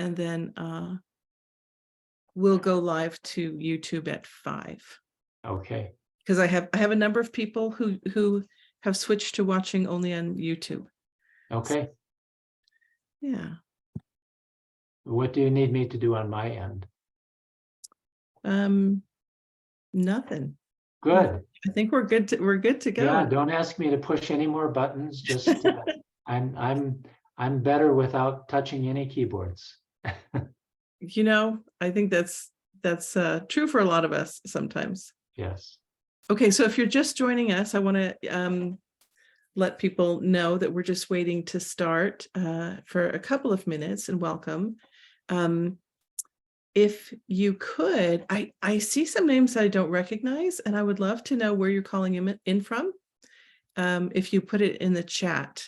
and then we'll go live to YouTube at 5. Okay. Because I have a number of people who have switched to watching only on YouTube. Okay. Yeah. What do you need me to do on my end? Nothing. Good. I think we're good to go. Yeah, don't ask me to push any more buttons. Just I'm better without touching any keyboards. You know, I think that's true for a lot of us sometimes. Yes. Okay, so if you're just joining us, I want to let people know that we're just waiting to start for a couple of minutes, and welcome. If you could, I see some names I don't recognize, and I would love to know where you're calling in from. If you put it in the chat.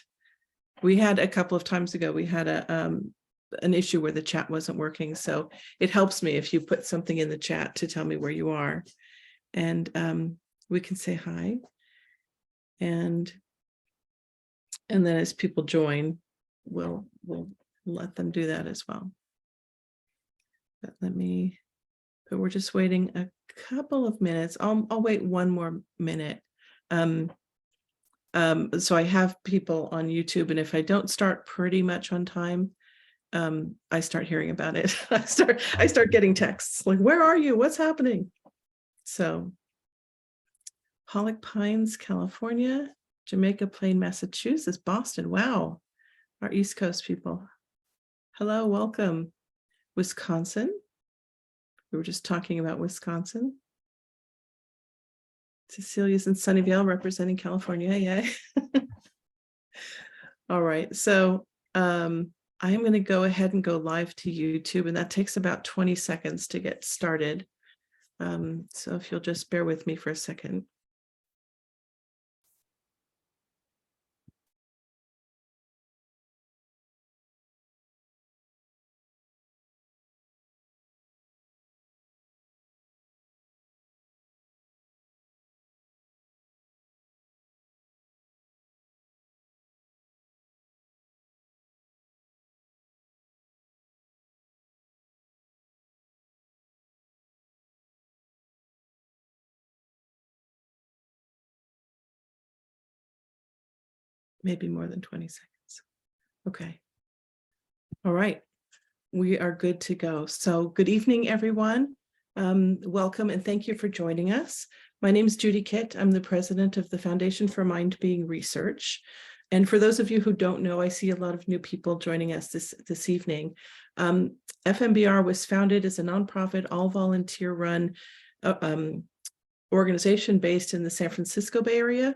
We had a couple of times ago, we had an issue where the chat wasn't working. So it helps me if you put something in the chat to tell me where you are. And we can say hi. And then as people join, we'll let them do that as well. But we're just waiting a couple of minutes. I'll wait one more minute. So I have people on YouTube, and if I don't start pretty much on time, I start hearing about it. I start getting texts like, where are you? What's happening? So Pollock Pines, California, Jamaica Plain, Massachusetts, Boston. Wow. Our East Coast people. Hello, welcome. Wisconsin. We were just talking about Wisconsin. Cecilia's in Sunnyvale representing California. Yay. All right. So I am going to go ahead and go live to YouTube, and that takes about 20 seconds to get started. So if you'll just bear with me for a second. Maybe more than 20 seconds. Okay. All right. We are good to go. So good evening, everyone. Welcome and thank you for joining us. My name is Judy Kitt. I'm the president of the Foundation for Mind Being Research. And for those of you who don't know, I see a lot of new people joining us this evening. FMBR was founded as a nonprofit, all volunteer run organization based in the San Francisco Bay Area.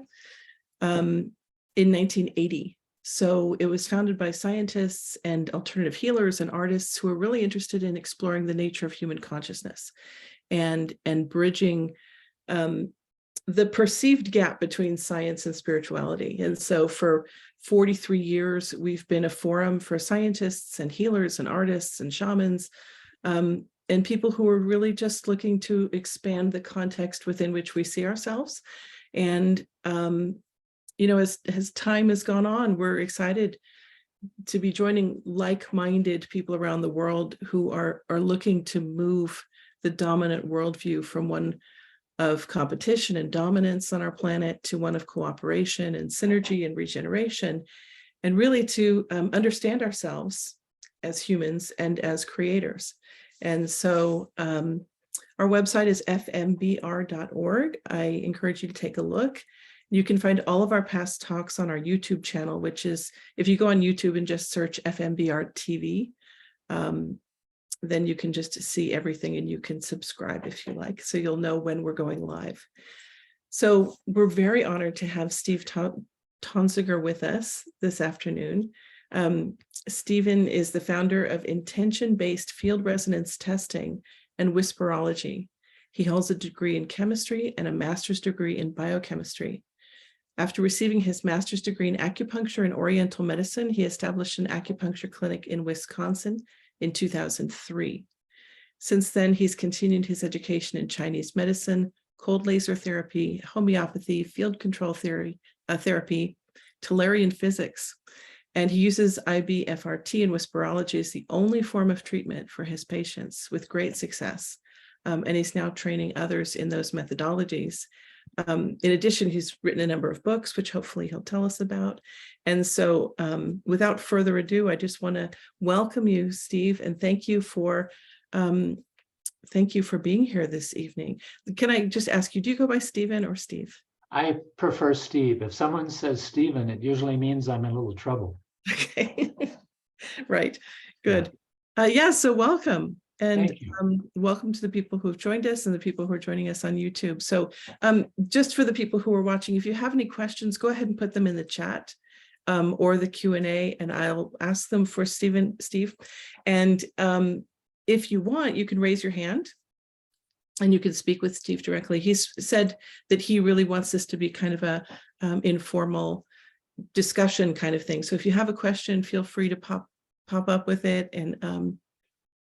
In 1980. So it was founded by scientists and alternative healers and artists who are really interested in exploring the nature of human consciousness and bridging the perceived gap between science and spirituality. And so for 43 years, we've been a forum for scientists and healers and artists and shamans and people who are really just looking to expand the context within which we see ourselves. And you know, as time has gone on, we're excited to be joining like-minded people around the world who are looking to move the dominant worldview from one of competition and dominance on our planet to one of cooperation and synergy and regeneration, and really to understand ourselves as humans and as creators. And so our website is fmbr.org. I encourage you to take a look. You can find all of our past talks on our YouTube channel, which is, if you go on YouTube and just search FMBR TV, then you can just see everything and you can subscribe if you like, so you'll know when we're going live. So we're very honored to have Steve Tonsgaer with us this afternoon. Stephen is the founder of intention-based field resonance testing and Whisperology. He holds a degree in chemistry and a master's degree in biochemistry. After receiving his master's degree in acupuncture and oriental medicine, he established an acupuncture clinic in Wisconsin in 2003. Since then, he's continued his education in Chinese medicine, cold laser therapy, homeopathy, field control therapy, Tellurian physics, And he uses IBFRT and Whisperology as the only form of treatment for his patients with great success. And he's now training others in those methodologies. In addition, he's written a number of books, which hopefully he'll tell us about. And so without further ado, I just want to welcome you, Steve, and thank you for being here this evening. Can I just ask you, do you go by Stephen or Steve? I prefer Steve. If someone says Stephen, it usually means I'm in a little trouble. Okay, right, good. Yeah, so welcome. And welcome to the people who have joined us and the people who are joining us on YouTube. So just for the people who are watching, if you have any questions, go ahead and put them in the chat or the Q&A, and I'll ask them for Steve. And if you want, you can raise your hand and you can speak with Steve directly. He's said that he really wants this to be kind of a informal discussion kind of thing. So if you have a question, feel free to pop up with it.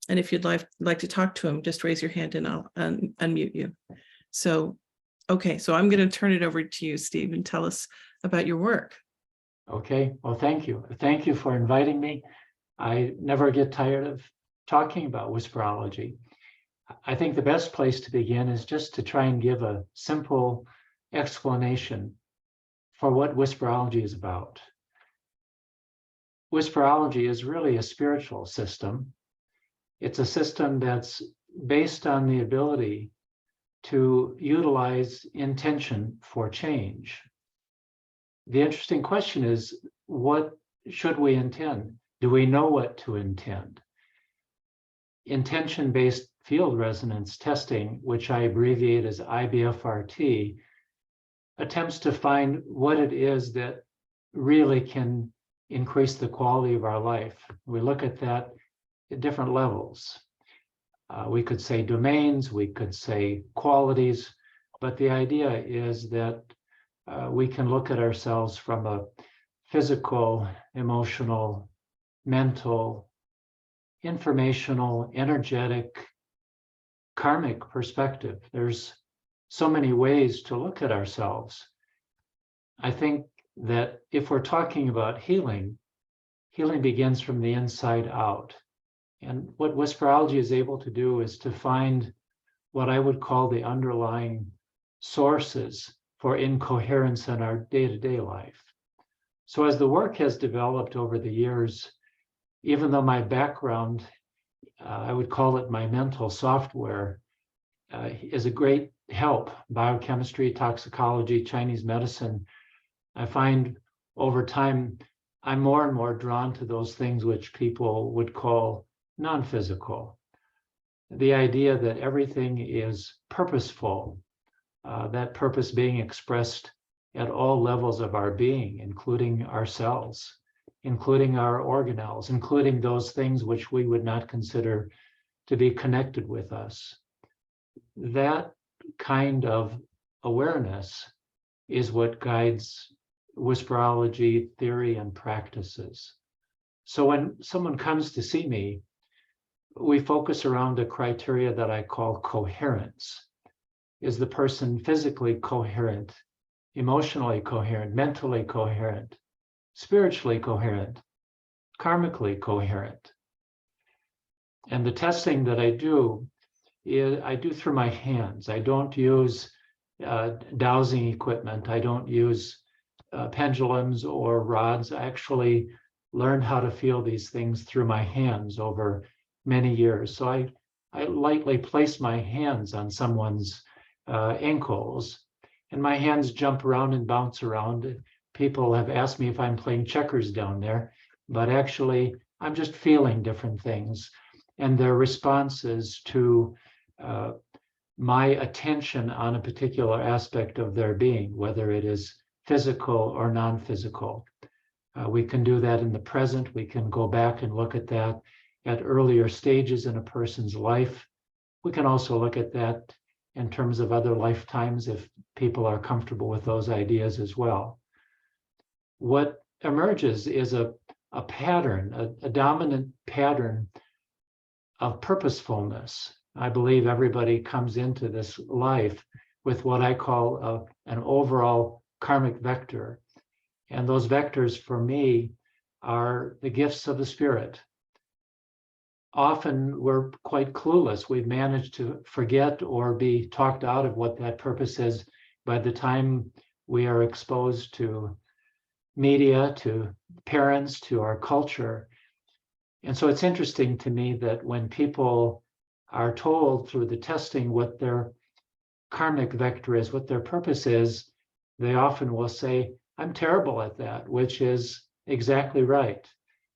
And if you'd like to talk to him, just raise your hand and I'll unmute you. So, okay, so I'm going to turn it over to you, Steve, and tell us about your work. Okay, well, thank you. Thank you for inviting me. I never get tired of talking about Whisperology. I think the best place to begin is just to try and give a simple explanation for what Whisperology is about. Whisperology is really a spiritual system. It's a system that's based on the ability to utilize intention for change. The interesting question is, what should we intend? Do we know what to intend? Intention-based field resonance testing, which I abbreviate as IBFRT, attempts to find what it is that really can increase the quality of our life. We look at that at different levels. We could say domains, we could say qualities, but the idea is that we can look at ourselves from a physical, emotional, mental, informational, energetic, karmic perspective. There's so many ways to look at ourselves. I think that if we're talking about healing, healing begins from the inside out. And what Whisperology is able to do is to find what I would call the underlying sources for incoherence in our day-to-day life. So as the work has developed over the years, even though my background, I would call it my mental software, is a great help, biochemistry, toxicology, Chinese medicine, I find over time, I'm more and more drawn to those things which people would call non-physical. The idea that everything is purposeful, that purpose being expressed at all levels of our being, including ourselves, including our organelles, including those things which we would not consider to be connected with us. That kind of awareness is what guides Whisperology theory and practices. So when someone comes to see me, we focus around a criteria that I call coherence. Is the person physically coherent, emotionally coherent, mentally coherent, spiritually coherent, karmically coherent? And the testing that I do through my hands. I don't use dowsing equipment. I don't use pendulums or rods. I actually learned how to feel these things through my hands over many years. So I lightly place my hands on someone's ankles, and my hands jump around and bounce around. People have asked me if I'm playing checkers down there, but actually I'm just feeling different things and their responses to my attention on a particular aspect of their being, whether it is physical or non-physical. We can do that in the present. We can go back and look at that at earlier stages in a person's life. We can also look at that in terms of other lifetimes if people are comfortable with those ideas as well. What emerges is a pattern, a dominant pattern of purposefulness. I believe everybody comes into this life with what I call an overall karmic vector. And those vectors for me are the gifts of the Spirit. Often we're quite clueless. We've managed to forget or be talked out of what that purpose is by the time we are exposed to media, to parents, to our culture. And so it's interesting to me that when people are told through the testing what their karmic vector is, what their purpose is, they often will say, I'm terrible at that, which is exactly right.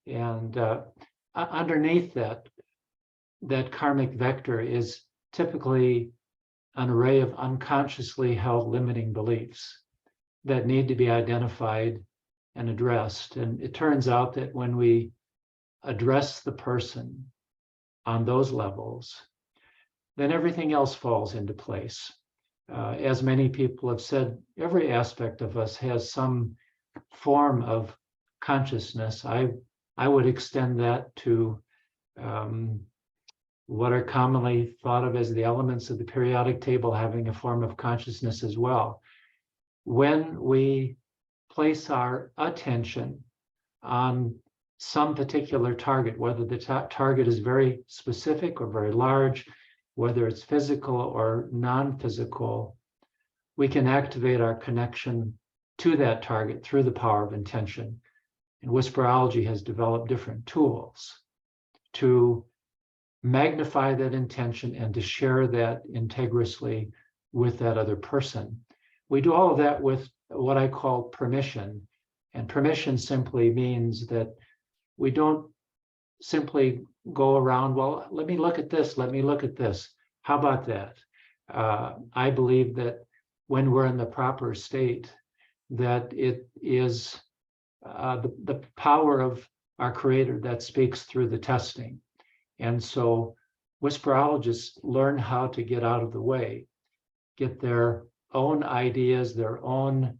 And underneath that karmic vector is typically an array of unconsciously held limiting beliefs that need to be identified and addressed. And it turns out that when we address the person on those levels, then everything else falls into place. As many people have said, every aspect of us has some form of consciousness. I would extend that to what are commonly thought of as the elements of the periodic table having a form of consciousness as well. When we place our attention on some particular target, whether the target is very specific or very large, whether it's physical or non-physical, we can activate our connection to that target through the power of intention. And Whisperology has developed different tools to magnify that intention and to share that integrously with that other person. We do all of that with what I call permission. And permission simply means that we don't simply go around, well, let me look at this, let me look at this. How about that? I believe that when we're in the proper state, that it is the power of our Creator that speaks through the testing. And so Whisperologists learn how to get out of the way, get their own ideas, their own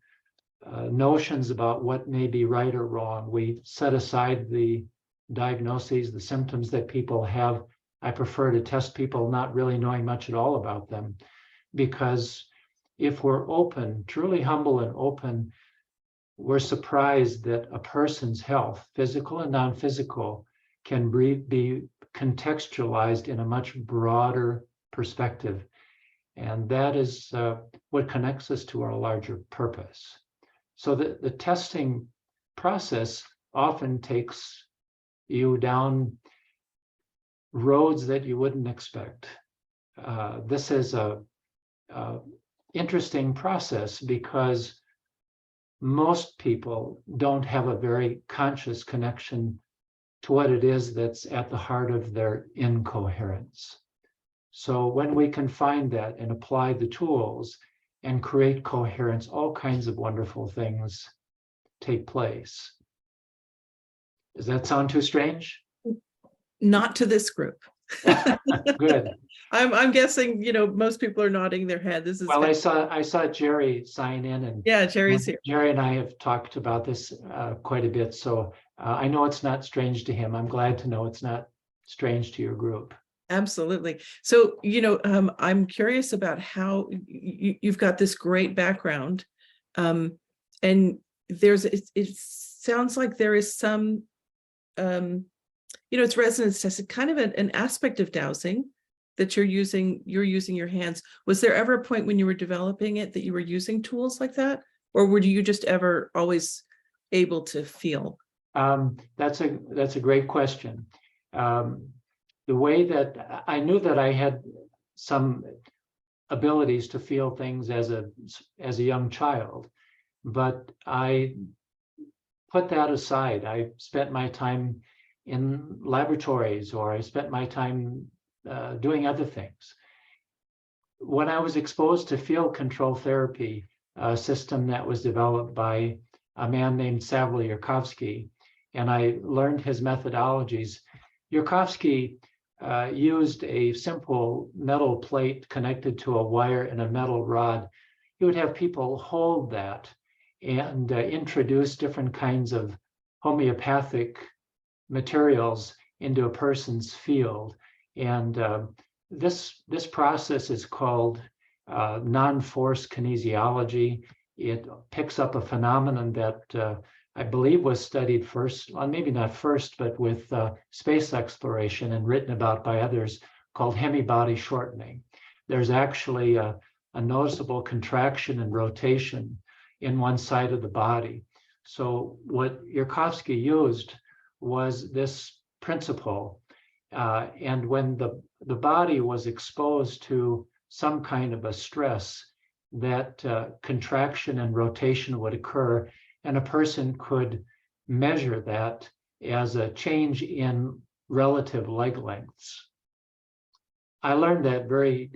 notions about what may be right or wrong. We set aside the diagnoses, the symptoms that people have. I prefer to test people not really knowing much at all about them, because if we're open, truly humble and open, we're surprised that a person's health, physical and non-physical, can be contextualized in a much broader perspective. And that is what connects us to our larger purpose. So the testing process often takes you down roads that you wouldn't expect. This is a interesting process because most people don't have a very conscious connection to what it is that's at the heart of their incoherence. So when we can find that and apply the tools and create coherence, all kinds of wonderful things take place. Does that sound too strange? Not to this group. Good. I'm guessing, most people are nodding their head. This is well, I saw Jerry sign in, and yeah, Jerry's here. Jerry and I have talked about this quite a bit, so I know it's not strange to him. I'm glad to know it's not strange to your group. Absolutely. So, I'm curious about how you've got this great background, and it sounds like there is some, it's resonance tested, kind of an aspect of dowsing that you're using your hands. Was there ever a point when you were developing it that you were using tools like that, or were you just ever always able to feel? That's a great question. The way that I knew that I had some abilities to feel things as a young child, but I put that aside. I spent my time in laboratories, or I spent my time doing other things. When I was exposed to field control therapy, a system that was developed by a man named Savly Yurkovsky, and I learned his methodologies. Yurkovsky used a simple metal plate connected to a wire and a metal rod. He would have people hold that and introduce different kinds of homeopathic materials into a person's field. And this process is called non-force kinesiology. It picks up a phenomenon that I believe was studied first, well, maybe not first, but with space exploration and written about by others, called hemibody shortening. There's actually a noticeable contraction and rotation in one side of the body. So what Yarkovsky used was this principle. And when the body was exposed to some kind of a stress, that contraction and rotation would occur, and a person could measure that as a change in relative leg lengths. I learned that very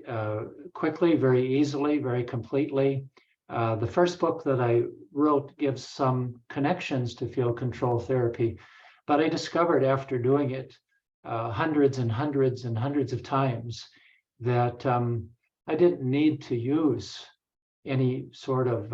quickly, very easily, very completely. The first book that I wrote gives some connections to field control therapy, but I discovered after doing it hundreds and hundreds and hundreds of times that I didn't need to use any sort of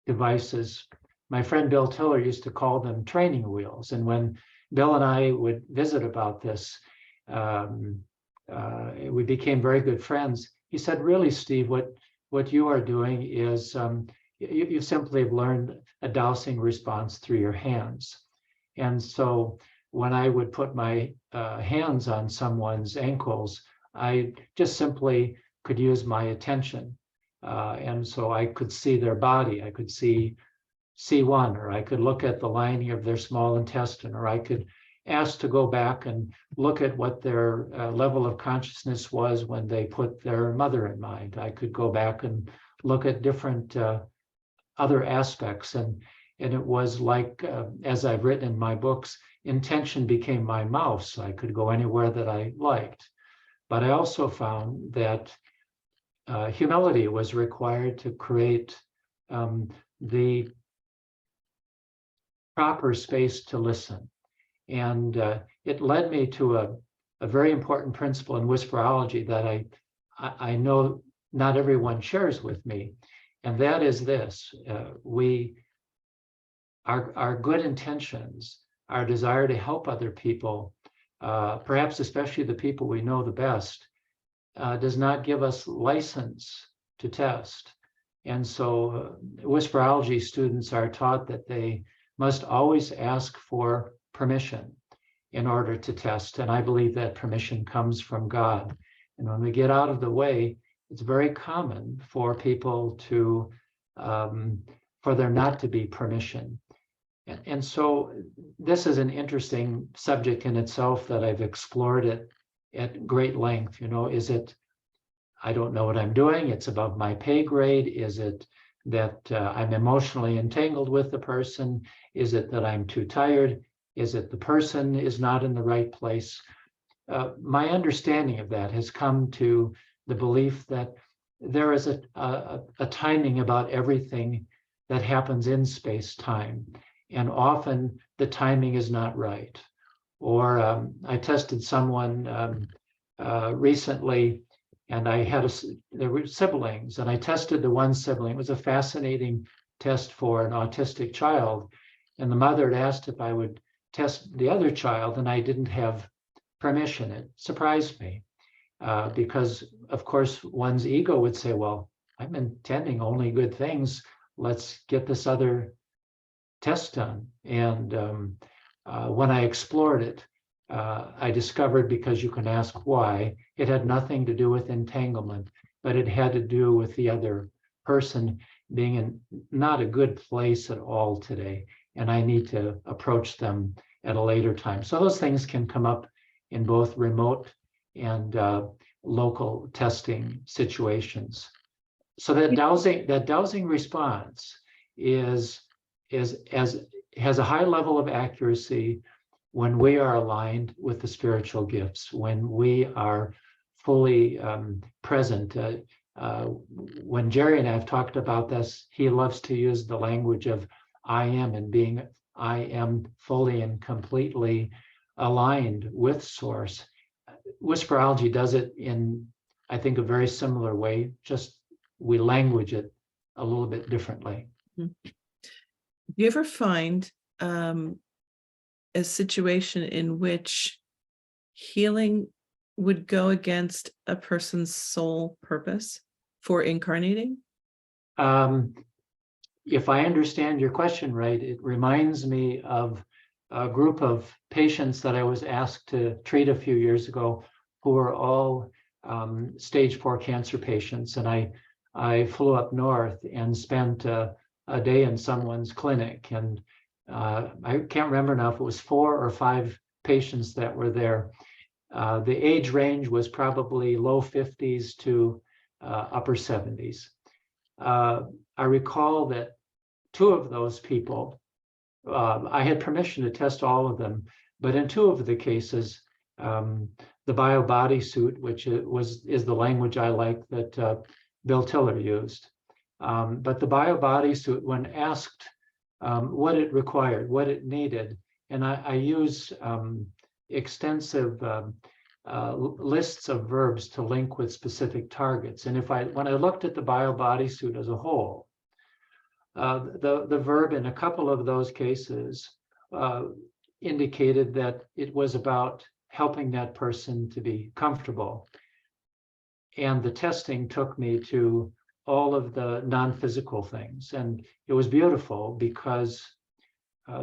devices. My friend Bill Tiller used to call them training wheels. And when Bill and I would visit about this, we became very good friends. He said, really, Steve, what you are doing is you simply have learned a dowsing response through your hands. And so when I would put my hands on someone's ankles, I just simply could use my attention. And so I could see their body, I could see C1, or I could look at the lining of their small intestine, or I could ask to go back and look at what their level of consciousness was when they put their mother in mind. I could go back and look at different other aspects. And it was like, as I've written in my books, intention became my mouse. I could go anywhere that I liked. But I also found that humility was required to create the proper space to listen. And it led me to a very important principle in Whisperology that I know not everyone shares with me. And that is this: our good intentions, our desire to help other people, perhaps especially the people we know the best, does not give us license to test. And so Whisperology students are taught that they must always ask for permission in order to test. And I believe that permission comes from God. And when we get out of the way, it's very common for people to, for there not to be permission. And so this is an interesting subject in itself that I've explored it at great length. You know, is it, I don't know what I'm doing, it's above my pay grade? Is it that I'm emotionally entangled with the person? Is it that I'm too tired? Is it the person is not in the right place? My understanding of that has come to the belief that there is a timing about everything that happens in space-time, and often the timing is not right. Or I tested someone recently, and I had there were siblings, and I tested the one sibling. It was a fascinating test for an autistic child. And the mother had asked if I would test the other child, and I didn't have permission. It surprised me because, of course, one's ego would say, well, I'm intending only good things. Let's get this other test done. And when I explored it, I discovered, because you can ask why, it had nothing to do with entanglement, but it had to do with the other person being in not a good place at all today. And I need to approach them at a later time. So those things can come up in both remote and local testing situations. So that dowsing response has a high level of accuracy when we are aligned with the spiritual gifts, when we are fully present. When Jerry and I have talked about this, he loves to use the language of I am, and being I am fully and completely aligned with Source. Whisperology does it in, I think, a very similar way, just we language it a little bit differently. Do you ever find a situation in which healing would go against a person's sole purpose for incarnating? if I understand your question right, it reminds me of a group of patients that I was asked to treat a few years ago who were all stage 4 cancer patients. And I flew up north and spent a day in someone's clinic. And I can't remember now if it was 4 or 5 patients that were there. The age range was probably low 50s to upper 70s. I recall that 2 of those people, I had permission to test all of them, but in 2 of the cases, the bio bodysuit, which is the language I like that Bill Tiller used. But the bio bodysuit, when asked what it required, what it needed, and I use extensive lists of verbs to link with specific targets. And when I looked at the bio bodysuit as a whole, the verb in a couple of those cases indicated that it was about helping that person to be comfortable. And the testing took me to all of the non-physical things. And it was beautiful because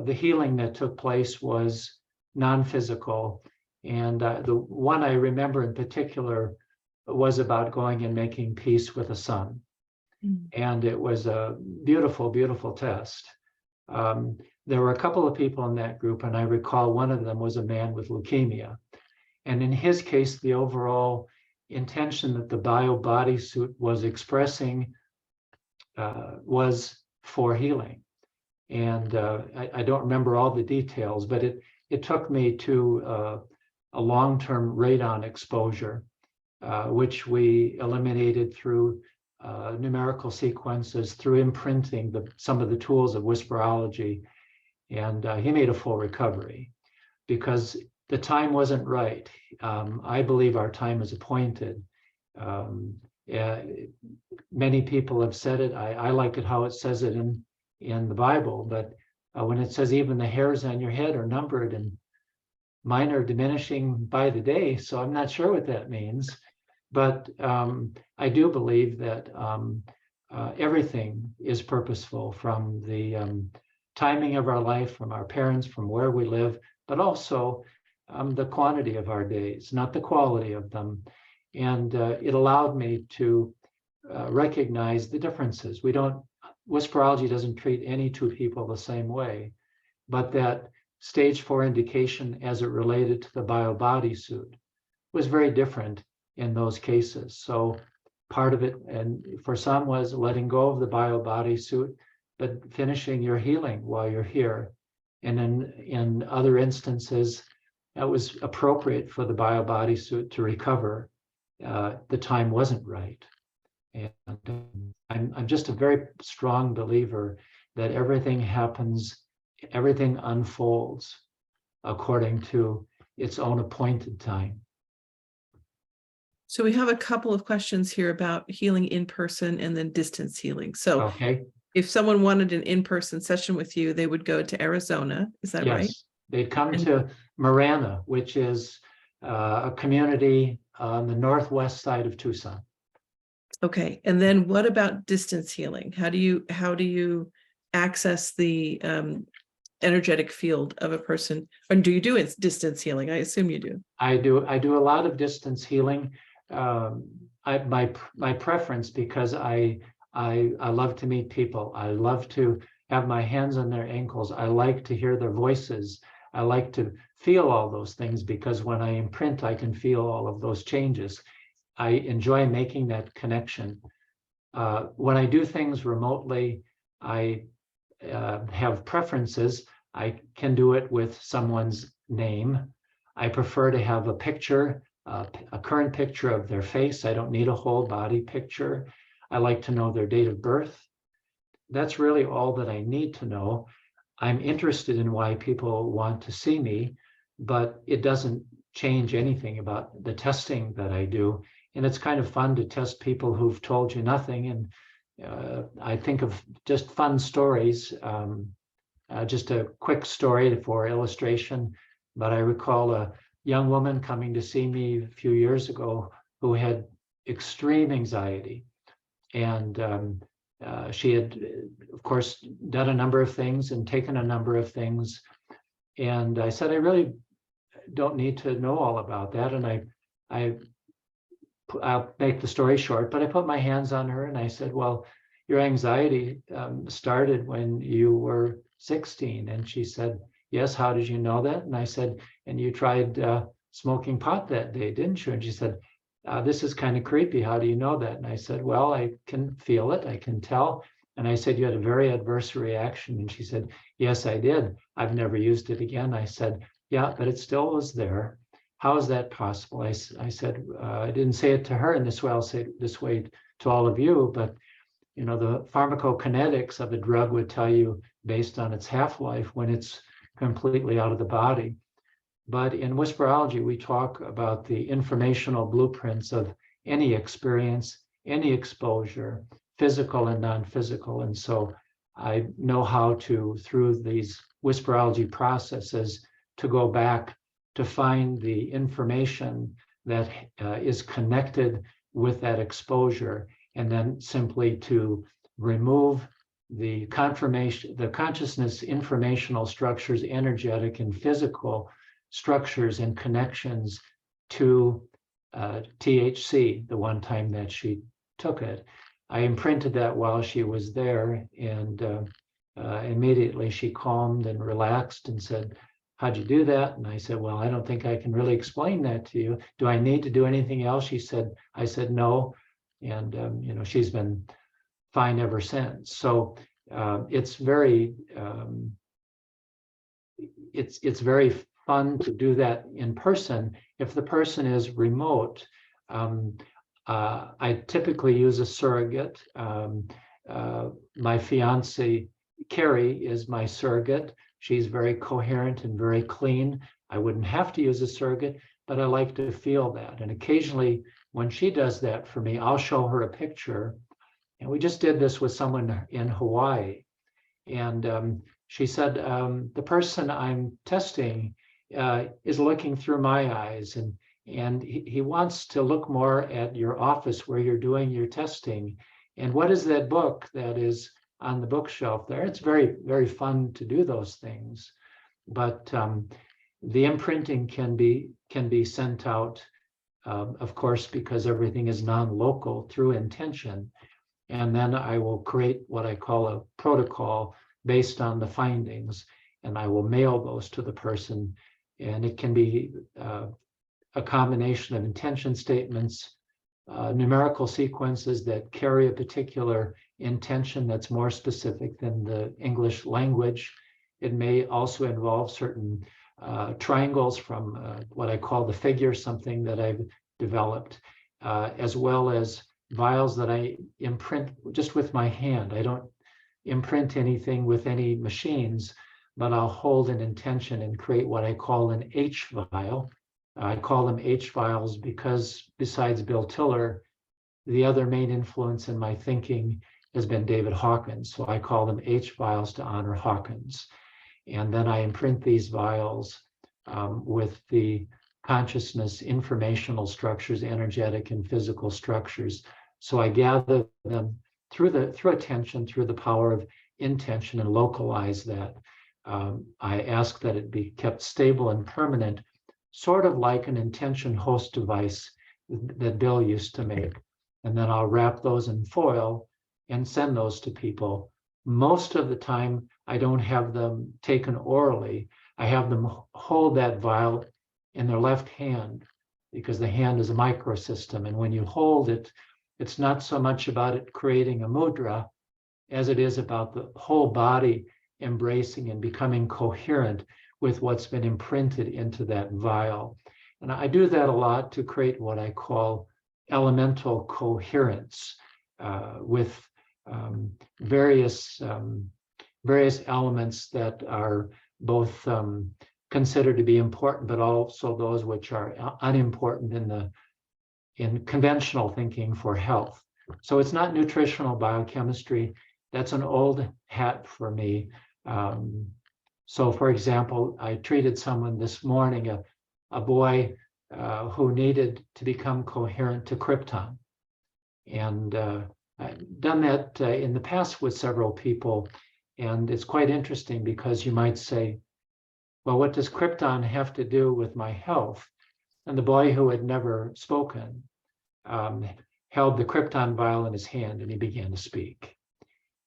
the healing that took place was non-physical. And the one I remember in particular was about going and making peace with a son. And it was a beautiful, beautiful test. There were a couple of people in that group, and I recall one of them was a man with leukemia. And in his case, the overall intention that the bio bodysuit was expressing was for healing. And I don't remember all the details, but it took me to a long-term radon exposure, which we eliminated through numerical sequences, through imprinting some of the tools of Whisperology. And he made a full recovery because the time wasn't right. I believe our time is appointed. Many people have said it. I like it how it says it in the Bible, but when it says even the hairs on your head are numbered and mine are diminishing by the day, so I'm not sure what that means. But I do believe that everything is purposeful, from the timing of our life, from our parents, from where we live, but also the quantity of our days, not the quality of them. And it allowed me to recognize the differences. Whisperology doesn't treat any 2 people the same way, but that stage 4 indication as it related to the bio bodysuit was very different in those cases. So part of it, and for some, was letting go of the bio bodysuit, but finishing your healing while you're here. And in other instances, it was appropriate for the bio bodysuit to recover. The time wasn't right. And I'm just a very strong believer that everything happens, everything unfolds according to its own appointed time. So we have a couple of questions here about healing in person and then distance healing. So okay, if someone wanted an in-person session with you, they would go to Arizona. Is that right? Yes, they'd come to Marana, which is a community on the northwest side of Tucson. Okay. And then what about distance healing? How do you access the energetic field of a person? And do you do distance healing? I assume you do. I do a lot of distance healing. My preference, because I love to meet people. I love to have my hands on their ankles. I like to hear their voices. I like to feel all those things, because when I imprint, I can feel all of those changes. I enjoy making that connection. When I do things remotely, I have preferences. I can do it with someone's name. I prefer to have a picture, a current picture of their face. I don't need a whole body picture. I like to know their date of birth. That's really all that I need to know. I'm interested in why people want to see me, but it doesn't change anything about the testing that I do. And it's kind of fun to test people who've told you nothing. And I think of just fun stories. Just a quick story for illustration, but I recall a young woman coming to see me a few years ago who had extreme anxiety. And She had, of course, done a number of things and taken a number of things. And I said, I really don't need to know all about that. And I'll make the story short, but I put my hands on her and I said, well, your anxiety started when you were 16. And she said, yes, how did you know that? And I said, and you tried smoking pot that day, didn't you? And she said, this is kind of creepy. How do you know that? And I said, well, I can feel it. I can tell. And I said, you had a very adverse reaction. And she said, yes, I did. I've never used it again. I said, yeah, but it still was there. How is that possible? I said, I didn't say it to her in this way. I'll say it this way to all of you. But, you know, the pharmacokinetics of a drug would tell you based on its half-life when it's completely out of the body. But in Whisperology, we talk about the informational blueprints of any experience, any exposure, physical and non-physical. And so I know how to, through these Whisperology processes, to go back to find the information that is connected with that exposure, and then simply to remove the confirmation, the consciousness informational structures, energetic and physical structures and connections to THC, the one time that she took it. I imprinted that while she was there, and immediately she calmed and relaxed and said, how'd you do that? And I said, well, I don't think I can really explain that to you. Do I need to do anything else? I said, no. And, you know, she's been fine ever since. So it's very fun to do that in person. If the person is remote, I typically use a surrogate. My fiance, Carrie, is my surrogate. She's very coherent and very clean. I wouldn't have to use a surrogate, but I like to feel that. And occasionally when she does that for me, I'll show her a picture. And we just did this with someone in Hawaii. And she said, the person I'm testing is looking through my eyes, and he wants to look more at your office where you're doing your testing. And what is that book that is on the bookshelf there? It's very, very fun to do those things. But the imprinting can be sent out, of course, because everything is non-local, through intention. And then I will create what I call a protocol based on the findings, and I will mail those to the person. And it can be a combination of intention statements, numerical sequences that carry a particular intention that's more specific than the English language. It may also involve certain triangles from what I call the figure, something that I've developed, as well as vials that I imprint just with my hand. I don't imprint anything with any machines, but I'll hold an intention and create what I call an H vial. I call them H vials because besides Bill Tiller, the other main influence in my thinking has been David Hawkins. So I call them H vials to honor Hawkins. And then I imprint these vials with the consciousness, informational structures, energetic and physical structures. So I gather them through attention, through the power of intention, and localize that. I ask that it be kept stable and permanent, sort of like an intention host device that Bill used to make. And then I'll wrap those in foil and send those to people. Most of the time, I don't have them taken orally. I have them hold that vial in their left hand, because the hand is a microsystem. And when you hold it, it's not so much about it creating a mudra as it is about the whole body embracing and becoming coherent with what's been imprinted into that vial. And I do that a lot to create what I call elemental coherence with various elements that are both considered to be important, but also those which are unimportant in conventional thinking for health. So it's not nutritional biochemistry. That's an old hat for me. So for example, I treated someone this morning, a boy who needed to become coherent to krypton. And I've done that in the past with several people, and it's quite interesting because you might say, well, what does krypton have to do with my health? And the boy who had never spoken held the krypton vial in his hand and he began to speak.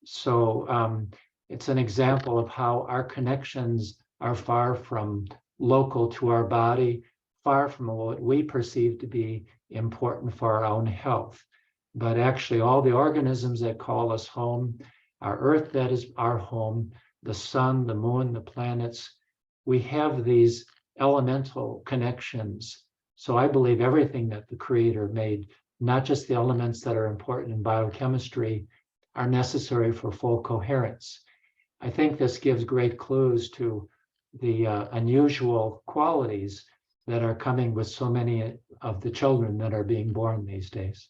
So it's an example of how our connections are far from local to our body, far from what we perceive to be important for our own health. But actually, all the organisms that call us home, our earth that is our home, the sun, the moon, the planets, we have these elemental connections. So I believe everything that the Creator made, not just the elements that are important in biochemistry, are necessary for full coherence. I think this gives great clues to the unusual qualities that are coming with so many of the children that are being born these days.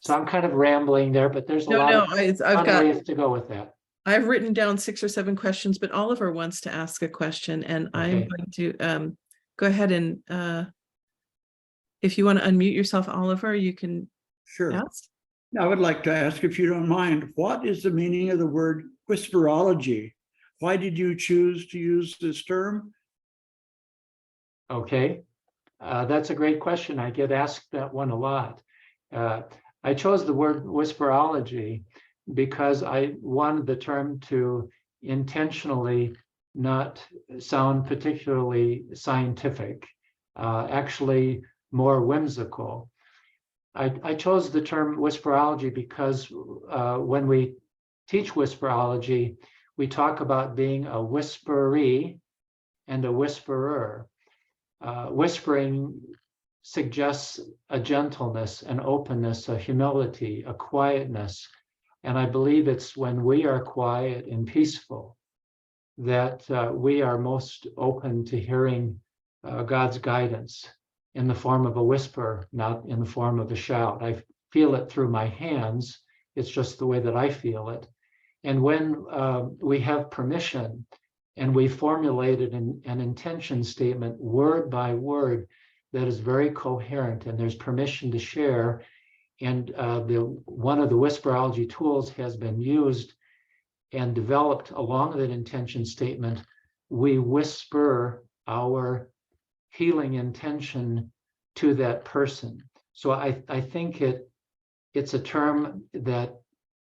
So I'm kind of rambling there, but there's a lot of fun ways to go with that. I've written down 6 or 7 questions, but Oliver wants to ask a question, and Okay. I'm going to go ahead and if you want to unmute yourself, Oliver, you can ask. I would like to ask, if you don't mind, what is the meaning of the word whisperology? Why did you choose to use this term? Okay, that's a great question. I get asked that one a lot. I chose the word whisperology because I wanted the term to intentionally not sound particularly scientific, actually more whimsical. I chose the term whisperology because when we teach whisperology, we talk about being a whisperee and a whisperer. Whispering suggests a gentleness, an openness, a humility, a quietness. And I believe it's when we are quiet and peaceful that we are most open to hearing God's guidance in the form of a whisper, not in the form of a shout. I feel it through my hands. It's just the way that I feel it. And when we have permission and we formulated an intention statement word by word that is very coherent, and there's permission to share, and one of the whisperology tools has been used and developed along that intention statement, we whisper our healing intention to that person. So I think it's a term that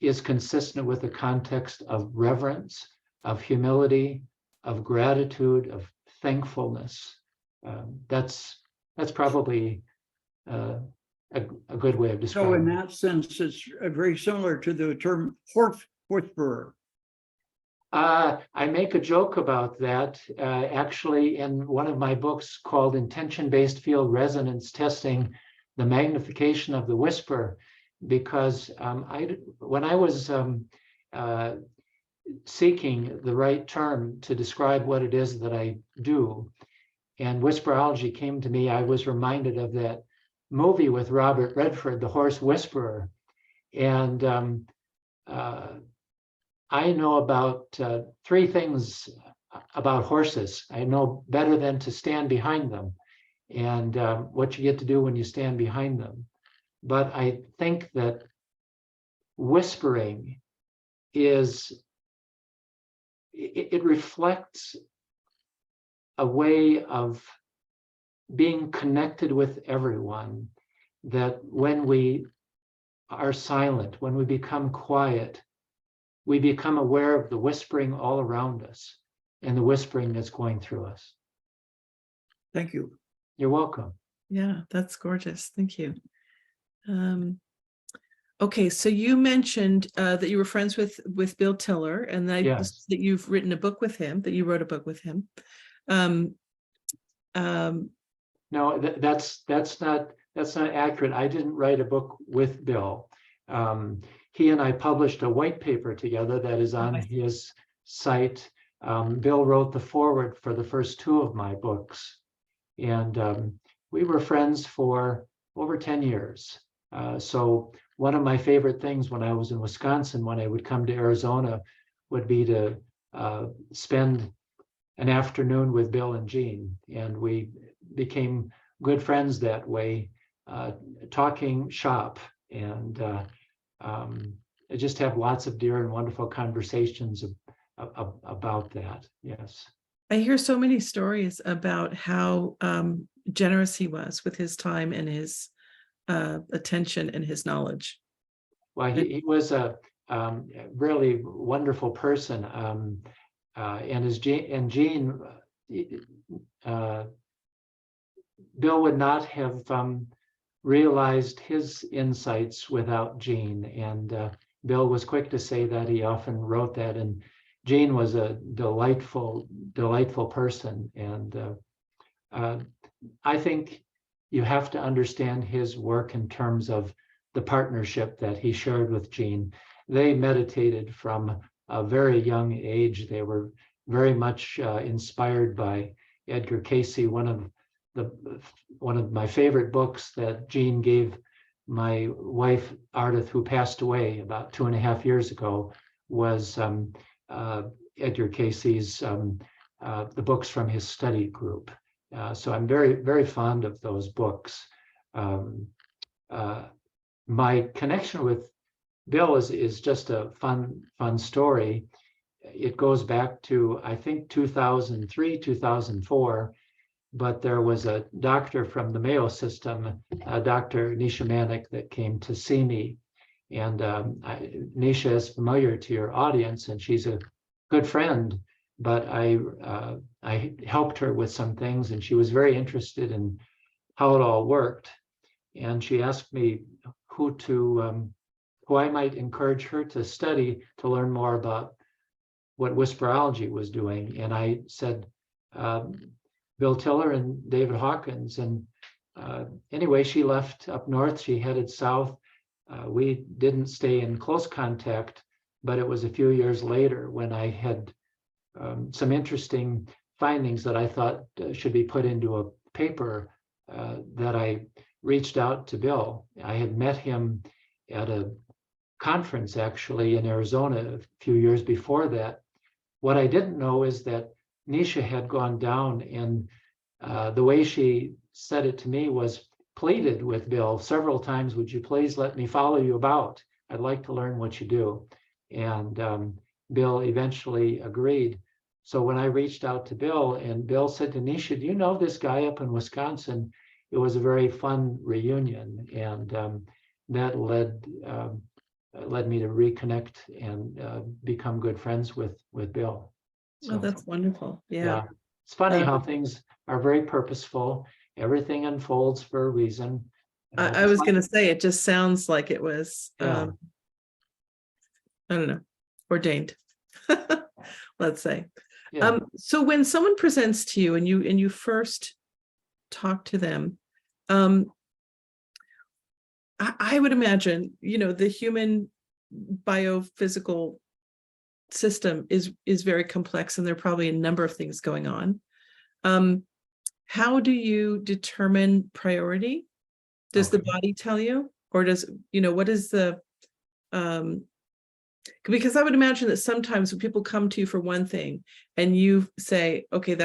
is consistent with the context of reverence, of humility, of gratitude, of thankfulness. That's probably a good way of describing it. So in that sense, it's very similar to the term whisperer. I make a joke about that actually in one of my books called Intention-Based Field Resonance Testing, the Magnification of the Whisper, because when I was seeking the right term to describe what it is that I do, and whisperology came to me, I was reminded of that movie with Robert Redford, The Horse Whisperer. And I know about 3 things about horses. I know better than to stand behind them and what you get to do when you stand behind them. But I think that whispering it reflects a way of being connected with everyone, that when we are silent, when we become quiet, we become aware of the whispering all around us and the whispering that's going through us. Thank you. You're welcome. Yeah, that's gorgeous. Thank you. Okay, so you mentioned that you were friends with Bill Tiller, and Yes. that you've written a book with him, that you wrote a book with him. No, that's not accurate. I didn't write a book with Bill. He and I published a white paper together that is on his site. Bill wrote the foreword for the first 2 of my books, and we were friends for over 10 years. So one of my favorite things when I was in Wisconsin, when I would come to Arizona, would be to spend an afternoon with Bill and Jean, and we became good friends that way, talking shop And I just have lots of dear and wonderful conversations about that. Yes. I hear so many stories about how generous he was with his time and his attention and his knowledge. Well, he was a really wonderful person. And Gene, Bill would not have realized his insights without Gene. And Bill was quick to say that. He often wrote that. And Gene was a delightful person. And I think you have to understand his work in terms of the partnership that he shared with Gene. They meditated from a very young age. They were very much inspired by Edgar Cayce. One of my favorite books that Gene gave my wife, Ardith, who passed away about 2.5 years ago, was Edgar Cayce's the books from his study group. So I'm very, very fond of those books. My connection with Bill is just a fun story. It goes back to, I think, 2003, 2004, but there was a doctor from the Mayo system, Dr. Nisha Manek, that came to see me. And Nisha is familiar to your audience, and she's a good friend, but I helped her with some things, and she was very interested in how it all worked. And she asked me who I might encourage her to study to learn more about what Whisperology was doing. And I said, Bill Tiller and David Hawkins. And anyway, she left up north, she headed south. We didn't stay in close contact, but it was a few years later when I had some interesting findings that I thought should be put into a paper that I reached out to Bill. I had met him at a conference actually in Arizona a few years before that. What I didn't know is that Nisha had gone down, and the way she said it to me was pleaded with Bill several times, would you please let me follow you about? I'd like to learn what you do. And Bill eventually agreed. So when I reached out to Bill, and Bill said to Nisha, do you know this guy up in Wisconsin? It was a very fun reunion, and that led me to reconnect and become good friends with Bill. So, Oh, that's wonderful. Yeah. It's funny how things are very purposeful. Everything unfolds for a reason. I was going to say, it just sounds like it was, Yeah. I don't know, ordained, let's say. Yeah. So when someone presents to you and you first talk to them, I would imagine, the human biophysical system is very complex, and there are probably a number of things going on. How do you determine priority? Does the body tell you, or does, what is the, because I would imagine that sometimes when people come to you for one thing and you say, okay,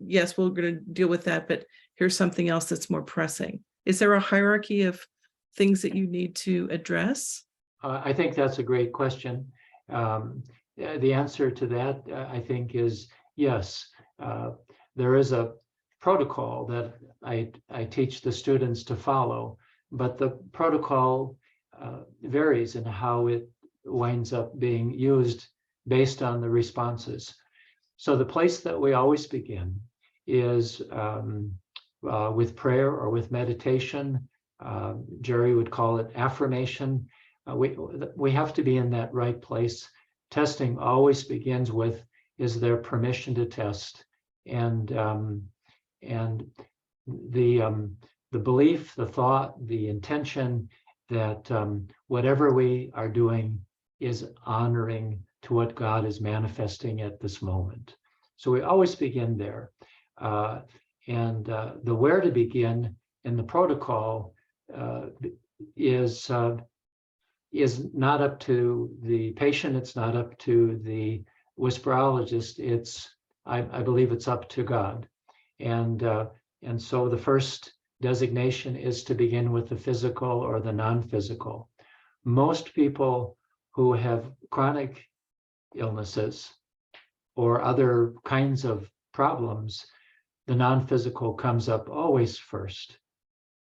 yes, we're going to deal with that, but here's something else that's more pressing. Is there a hierarchy of things that you need to address? I think that's a great question. The answer to that, I think, is yes. There is a protocol that I teach the students to follow, but the protocol varies in how it winds up being used based on the responses. So the place that we always begin is with prayer or with meditation. Jerry would call it affirmation. We have to be in that right place. Testing always begins with, is there permission to test? And the belief, the thought, the intention that whatever we are doing is honoring to what God is manifesting at this moment. So we always begin there. And the where to begin in the protocol is not up to the patient. It's not up to the whisperologist. I believe it's up to God. And so the first designation is to begin with the physical or the non-physical. Most people who have chronic illnesses or other kinds of problems, the non-physical comes up always first.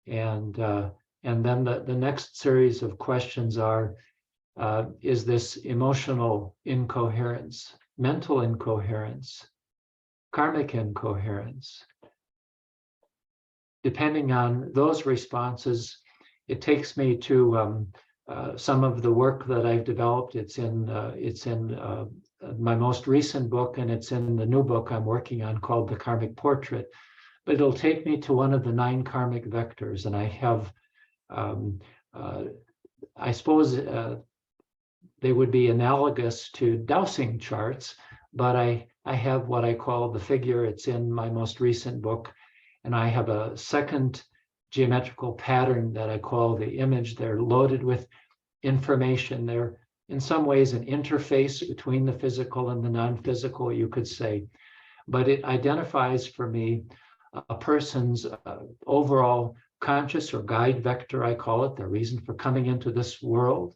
And then the next series of questions are, is this emotional incoherence, mental incoherence, karmic incoherence? Depending on those responses, it takes me to some of the work that I've developed. It's in my most recent book, and it's in the new book I'm working on called The Karmic Portrait. But it'll take me to one of the 9 karmic vectors, and I have, I suppose they would be analogous to dowsing charts, but I have what I call the figure. It's in my most recent book, and I have a second geometrical pattern that I call the image. They're loaded with information. They're in some ways an interface between the physical and the non-physical, you could say, but it identifies for me a person's overall conscious or guide vector, I call it, the reason for coming into this world.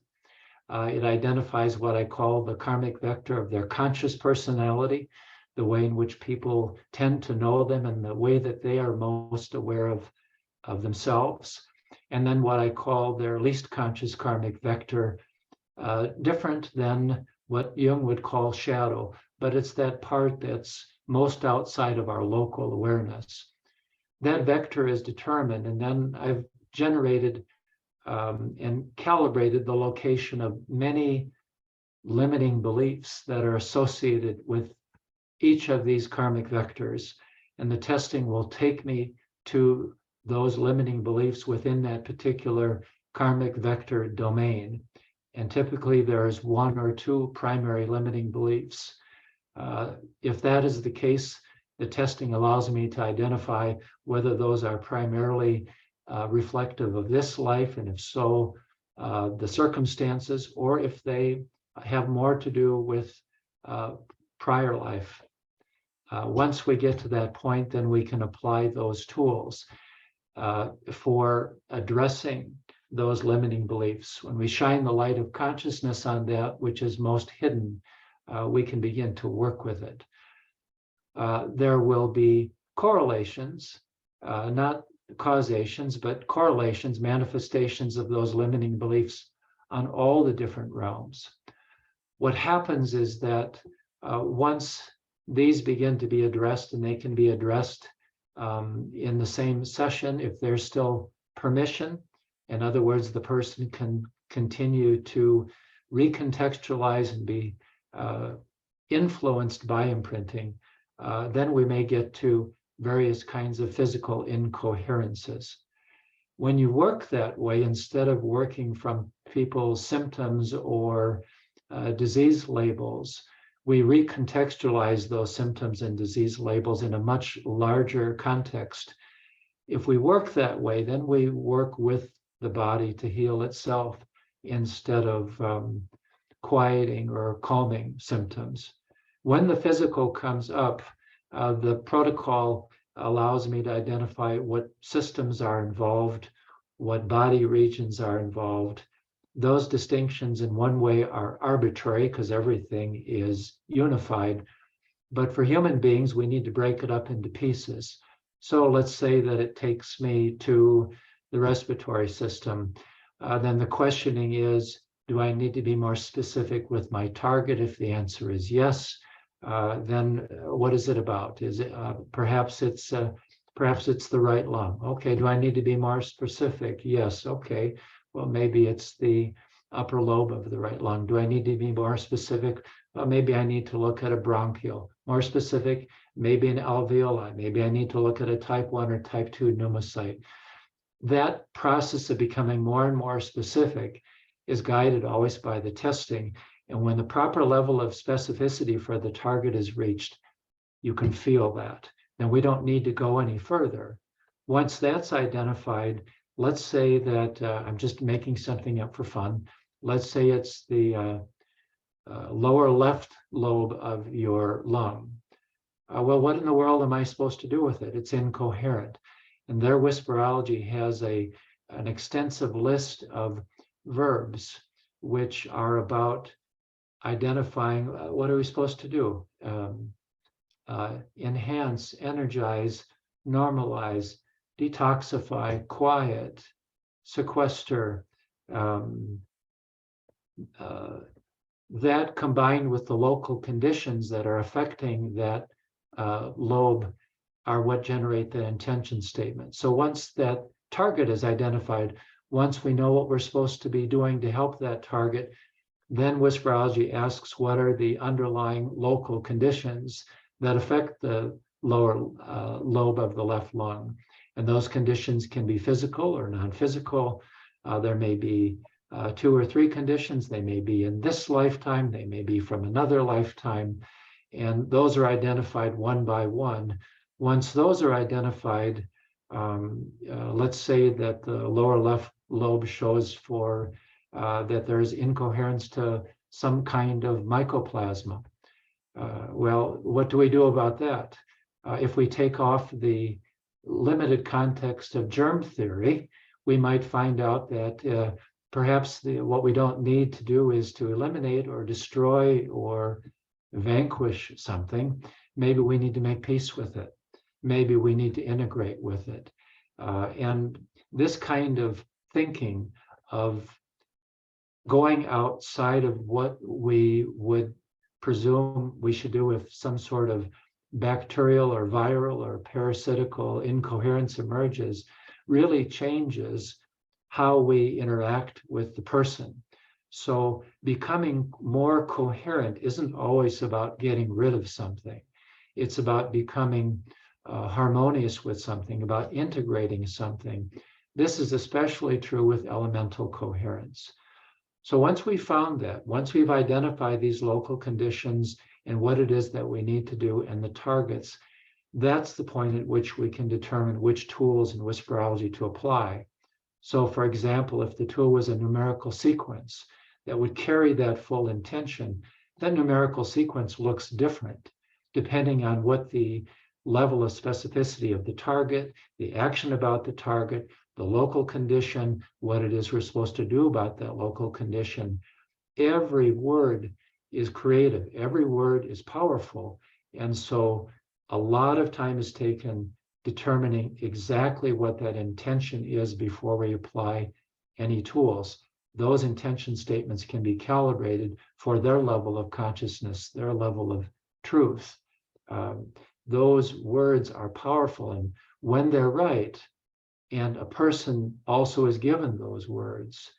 It identifies what I call the karmic vector of their conscious personality, the way in which people tend to know them and the way that they are most aware of themselves. And then what I call their least conscious karmic vector, different than what Jung would call shadow, but it's that part that's most outside of our local awareness. That vector is determined, and then I've generated and calibrated the location of many limiting beliefs that are associated with each of these karmic vectors. And the testing will take me to those limiting beliefs within that particular karmic vector domain. And typically there's 1 or 2 primary limiting beliefs. If that is the case, the testing allows me to identify whether those are primarily reflective of this life, and if so, the circumstances, or if they have more to do with prior life. Once we get to that point, then we can apply those tools for addressing those limiting beliefs. When we shine the light of consciousness on that which is most hidden, we can begin to work with it. There will be correlations, not causations, but correlations, manifestations of those limiting beliefs on all the different realms. What happens is that once these begin to be addressed, and they can be addressed in the same session if there's still permission. In other words, the person can continue to recontextualize and be influenced by imprinting. Then we may get to various kinds of physical incoherences. When you work that way, instead of working from people's symptoms or disease labels, we recontextualize those symptoms and disease labels in a much larger context. If we work that way, then we work with the body to heal itself instead of quieting or calming symptoms. When the physical comes up, the protocol allows me to identify what systems are involved, what body regions are involved. Those distinctions in one way are arbitrary because everything is unified. But for human beings, we need to break it up into pieces. So let's say that it takes me to the respiratory system. Then the questioning is, do I need to be more specific with my target? If the answer is yes, then what is it about? Is it perhaps it's the right lung? Okay, do I need to be more specific? Yes, okay. Well, maybe it's the upper lobe of the right lung. Do I need to be more specific? Well, maybe I need to look at a bronchial. More specific, maybe an alveoli. Maybe I need to look at a type 1 or type 2 pneumocyte. That process of becoming more and more specific is guided always by the testing. And when the proper level of specificity for the target is reached, you can feel that. Then we don't need to go any further. Once that's identified, let's say that I'm just making something up for fun. Let's say it's the lower left lobe of your lung. Well, what in the world am I supposed to do with it? It's incoherent. And their Whisperology has an extensive list of verbs which are about identifying what are we supposed to do. Enhance, energize, normalize, detoxify, quiet, sequester. That combined with the local conditions that are affecting that lobe are what generate the intention statement. So once that target is identified, once we know what we're supposed to be doing to help that target, then Whisperology asks what are the underlying local conditions that affect the lower lobe of the left lung. And those conditions can be physical or non-physical. There may be 2 or 3 conditions. They may be in this lifetime. They may be from another lifetime. And those are identified one by one. Once those are identified, let's say that the lower left lobe shows for that there's incoherence to some kind of mycoplasma. Well, what do we do about that? If we take off the limited context of germ theory, we might find out that perhaps what we don't need to do is to eliminate or destroy or vanquish something. Maybe we need to make peace with it. Maybe we need to integrate with it. And this kind of thinking of going outside of what we would presume we should do if some sort of bacterial or viral or parasitical incoherence emerges really changes how we interact with the person. So becoming more coherent isn't always about getting rid of something. It's about becoming harmonious with something, about integrating something. This is especially true with elemental coherence. So once we found that, once we've identified these local conditions and what it is that we need to do and the targets, that's the point at which we can determine which tools in Whisperology to apply. So for example, if the tool was a numerical sequence that would carry that full intention, that numerical sequence looks different depending on what the level of specificity of the target, the action about the target, the local condition, what it is we're supposed to do about that local condition. Every word is creative. Every word is powerful. And so a lot of time is taken determining exactly what that intention is before we apply any tools. Those intention statements can be calibrated for their level of consciousness, their level of truth. Those words are powerful, and when they're right, and a person also is given those words,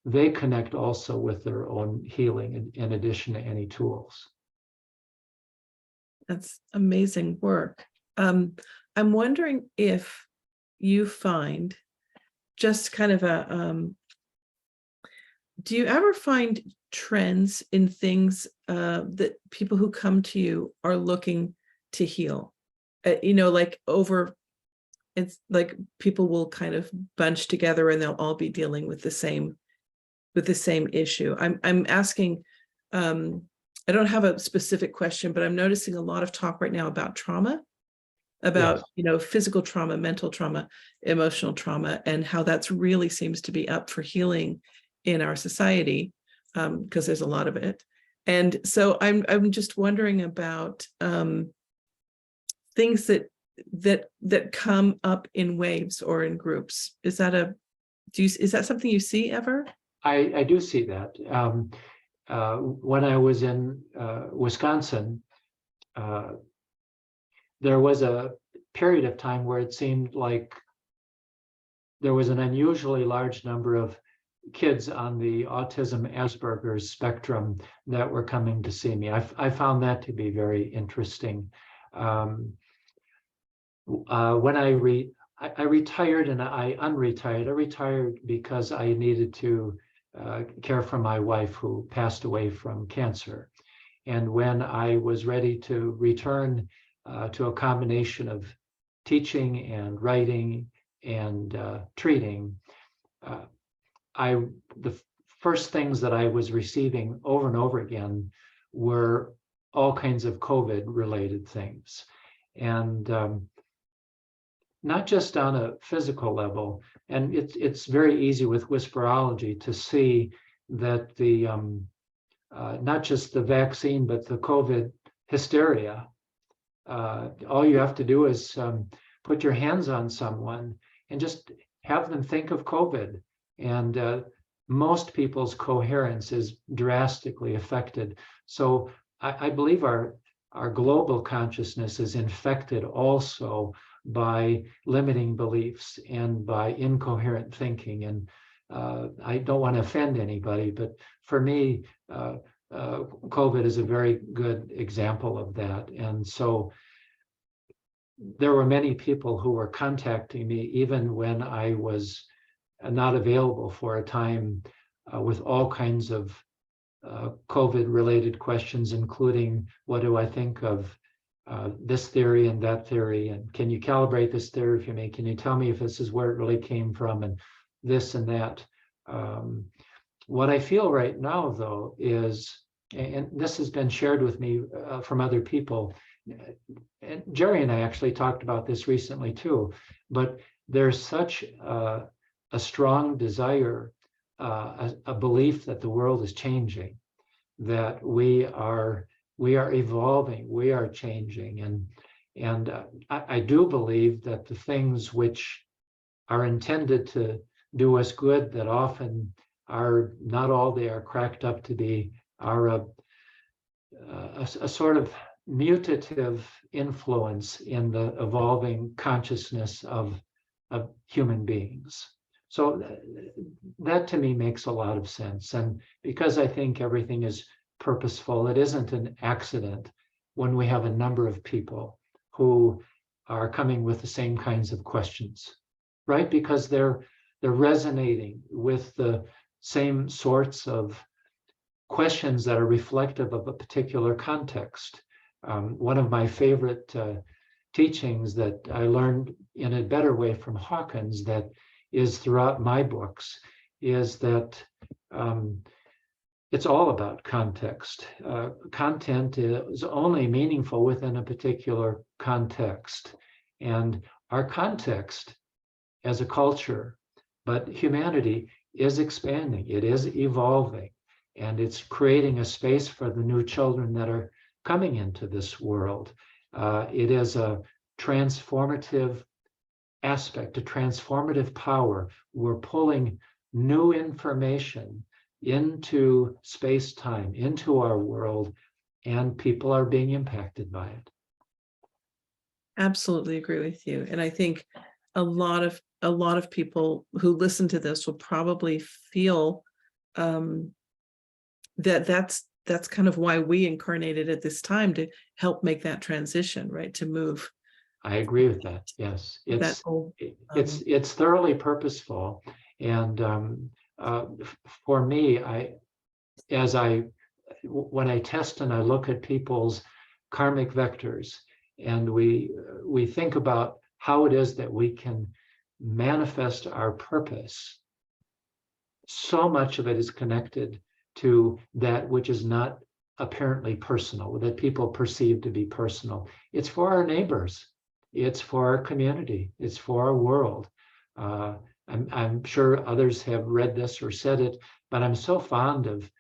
they connect also with their own healing in addition to any tools. That's amazing work. I'm wondering if you find just kind of do you ever find trends in things that people who come to you are looking to heal? Like it's like people will kind of bunch together and they'll all be dealing with the same issue. I'm asking, I don't have a specific question, but I'm noticing a lot of talk right now about trauma, about, Yes. Physical trauma, mental trauma, emotional trauma, and how that's really seems to be up for healing in our society, because there's a lot of it. And so I'm just wondering about things that come up in waves or in groups. Is that something you see ever? I do see that. When I was in Wisconsin, there was a period of time where it seemed like there was an unusually large number of kids on the autism Asperger's spectrum that were coming to see me. I found that to be very interesting. When I retired and I unretired. I retired because I needed to care for my wife who passed away from cancer. And when I was ready to return to a combination of teaching and writing and treating, the first things that I was receiving over and over again were all kinds of COVID-related things. And not just on a physical level. And it's very easy with Whisperology to see that the not just the vaccine, but the COVID hysteria. All you have to do is put your hands on someone and just have them think of COVID. And most people's coherence is drastically affected. So I believe our global consciousness is infected also by limiting beliefs and by incoherent thinking. And I don't want to offend anybody, but for me, COVID is a very good example of that. And so there were many people who were contacting me, even when I was not available for a time, with all kinds of COVID-related questions, including what do I think of this theory and that theory, and can you calibrate this theory for me? Can you tell me if this is where it really came from, and this and that. What I feel right now, though, is, and this has been shared with me from other people, and Jerry and I actually talked about this recently too, but there's such a strong desire, a belief that the world is changing, that we are evolving, we are changing, and I do believe that the things which are intended to do us good, that often are not all they are cracked up to be, are a sort of mutative influence in the evolving consciousness of human beings. So that to me makes a lot of sense. And because I think everything is purposeful, it isn't an accident when we have a number of people who are coming with the same kinds of questions, right? Because they're resonating with the same sorts of questions that are reflective of a particular context. One of my favorite teachings that I learned in a better way from Hawkins, that is throughout my books, is that it's all about context. Content is only meaningful within a particular context. And our context as a culture, but humanity, is expanding, it is evolving, and it's creating a space for the new children that are coming into this world. It is a transformative aspect, a transformative power. We're pulling new information into space-time, into our world, and people are being impacted by it. Absolutely agree with you. And I think a lot of people who listen to this will probably feel that that's kind of why we incarnated at this time, to help make that transition, right? To move. I agree with that. Yes, it's thoroughly purposeful, and for me, when I test and I look at people's karmic vectors, and we think about how it is that we can manifest our purpose, so much of it is connected to that which is not apparently personal, that people perceive to be personal. It's for our neighbors, it's for our community, it's for our world. I'm sure others have read this or said it, but I'm so fond of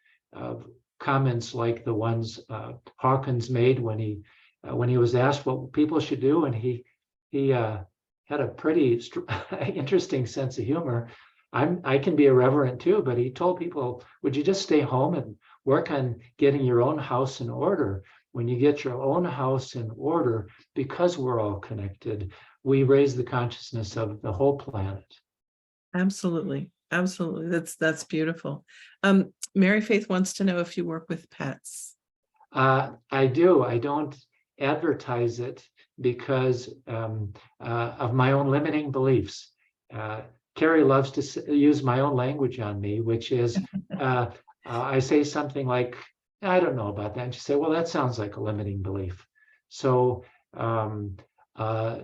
comments like the ones Hawkins made when he was asked what people should do, and he had a pretty interesting sense of humor. I can be irreverent too, but he told people, would you just stay home and work on getting your own house in order? When you get your own house in order, because we're all connected, we raise the consciousness of the whole planet. Absolutely. That's beautiful. Mary Faith wants to know if you work with pets. I do. I don't advertise it because of my own limiting beliefs. Carrie loves to use my own language on me, which is, I say something like, I don't know about that. And she said, well, that sounds like a limiting belief. So I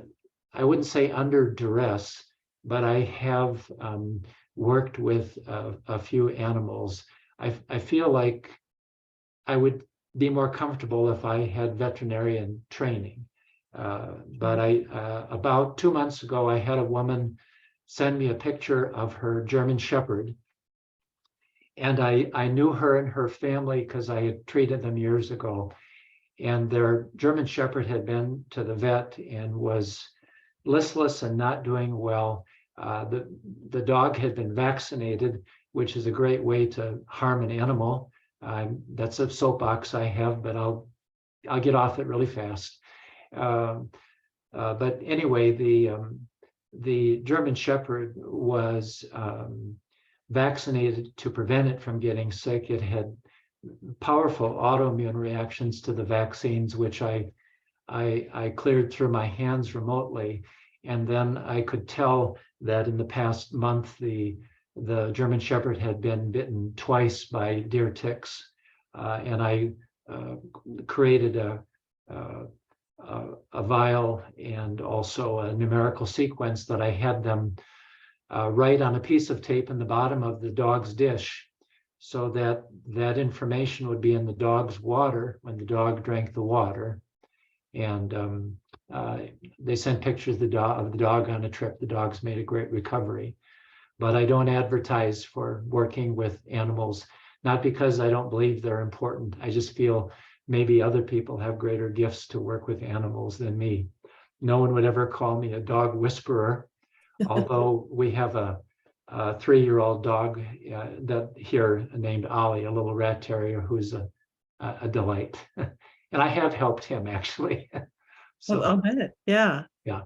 wouldn't say under duress, but I have worked with a few animals. I feel like I would be more comfortable if I had veterinarian training. But about 2 months ago, I had a woman send me a picture of her German Shepherd. And I knew her and her family because I had treated them years ago. And their German Shepherd had been to the vet and was listless and not doing well. The dog had been vaccinated, which is a great way to harm an animal. That's a soapbox I have, but I'll get off it really fast. But anyway, the German Shepherd was vaccinated to prevent it from getting sick. It had powerful autoimmune reactions to the vaccines, which I cleared through my hands remotely. And then I could tell that in the past month, the German Shepherd had been bitten twice by deer ticks. And I created a vial and also a numerical sequence that I had them write on a piece of tape in the bottom of the dog's dish, so that that information would be in the dog's water when the dog drank the water. And they sent pictures of the dog on a trip. The dog's made a great recovery. But I don't advertise for working with animals, not because I don't believe they're important. I just feel maybe other people have greater gifts to work with animals than me. No one would ever call me a dog whisperer, although we have a 3-year-old dog that here named Ollie, a little rat terrier who's a delight. And I have helped him actually. So, Well, I'll bet. Yeah. Yeah.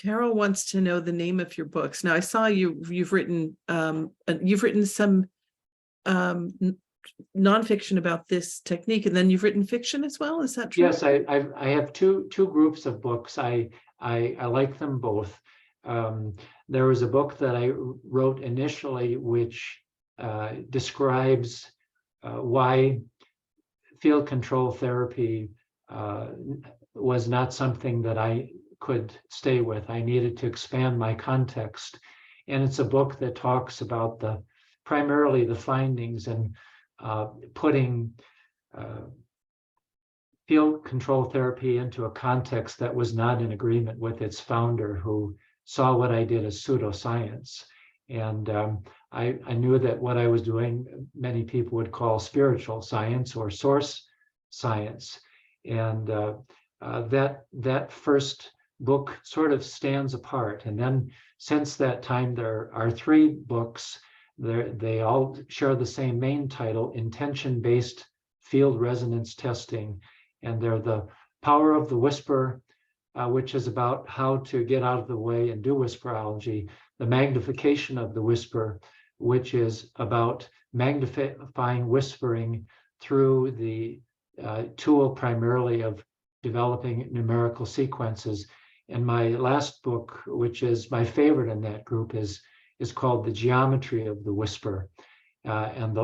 Carol wants to know the name of your books. Now I saw you've written some nonfiction about this technique, and then you've written fiction as well. Is that true? Yes, I have two groups of books. I like them both. There was a book that I wrote initially, which describes why field control therapy was not something that I could stay with. I needed to expand my context. And it's a book that talks about primarily the findings and putting field control therapy into a context that was not in agreement with its founder, who saw what I did as pseudoscience. And I knew that what I was doing, many people would call spiritual science or source science. And that first book sort of stands apart. And then since that time, there are 3 books. They all share the same main title, Intention-Based Field Resonance Testing. And they're The Power of the Whisper, which is about how to get out of the way and do whisperology. The Magnification of the Whisper, which is about magnifying whispering through the tool primarily of developing numerical sequences. And my last book, which is my favorite in that group, is called The Geometry of the Whisper. And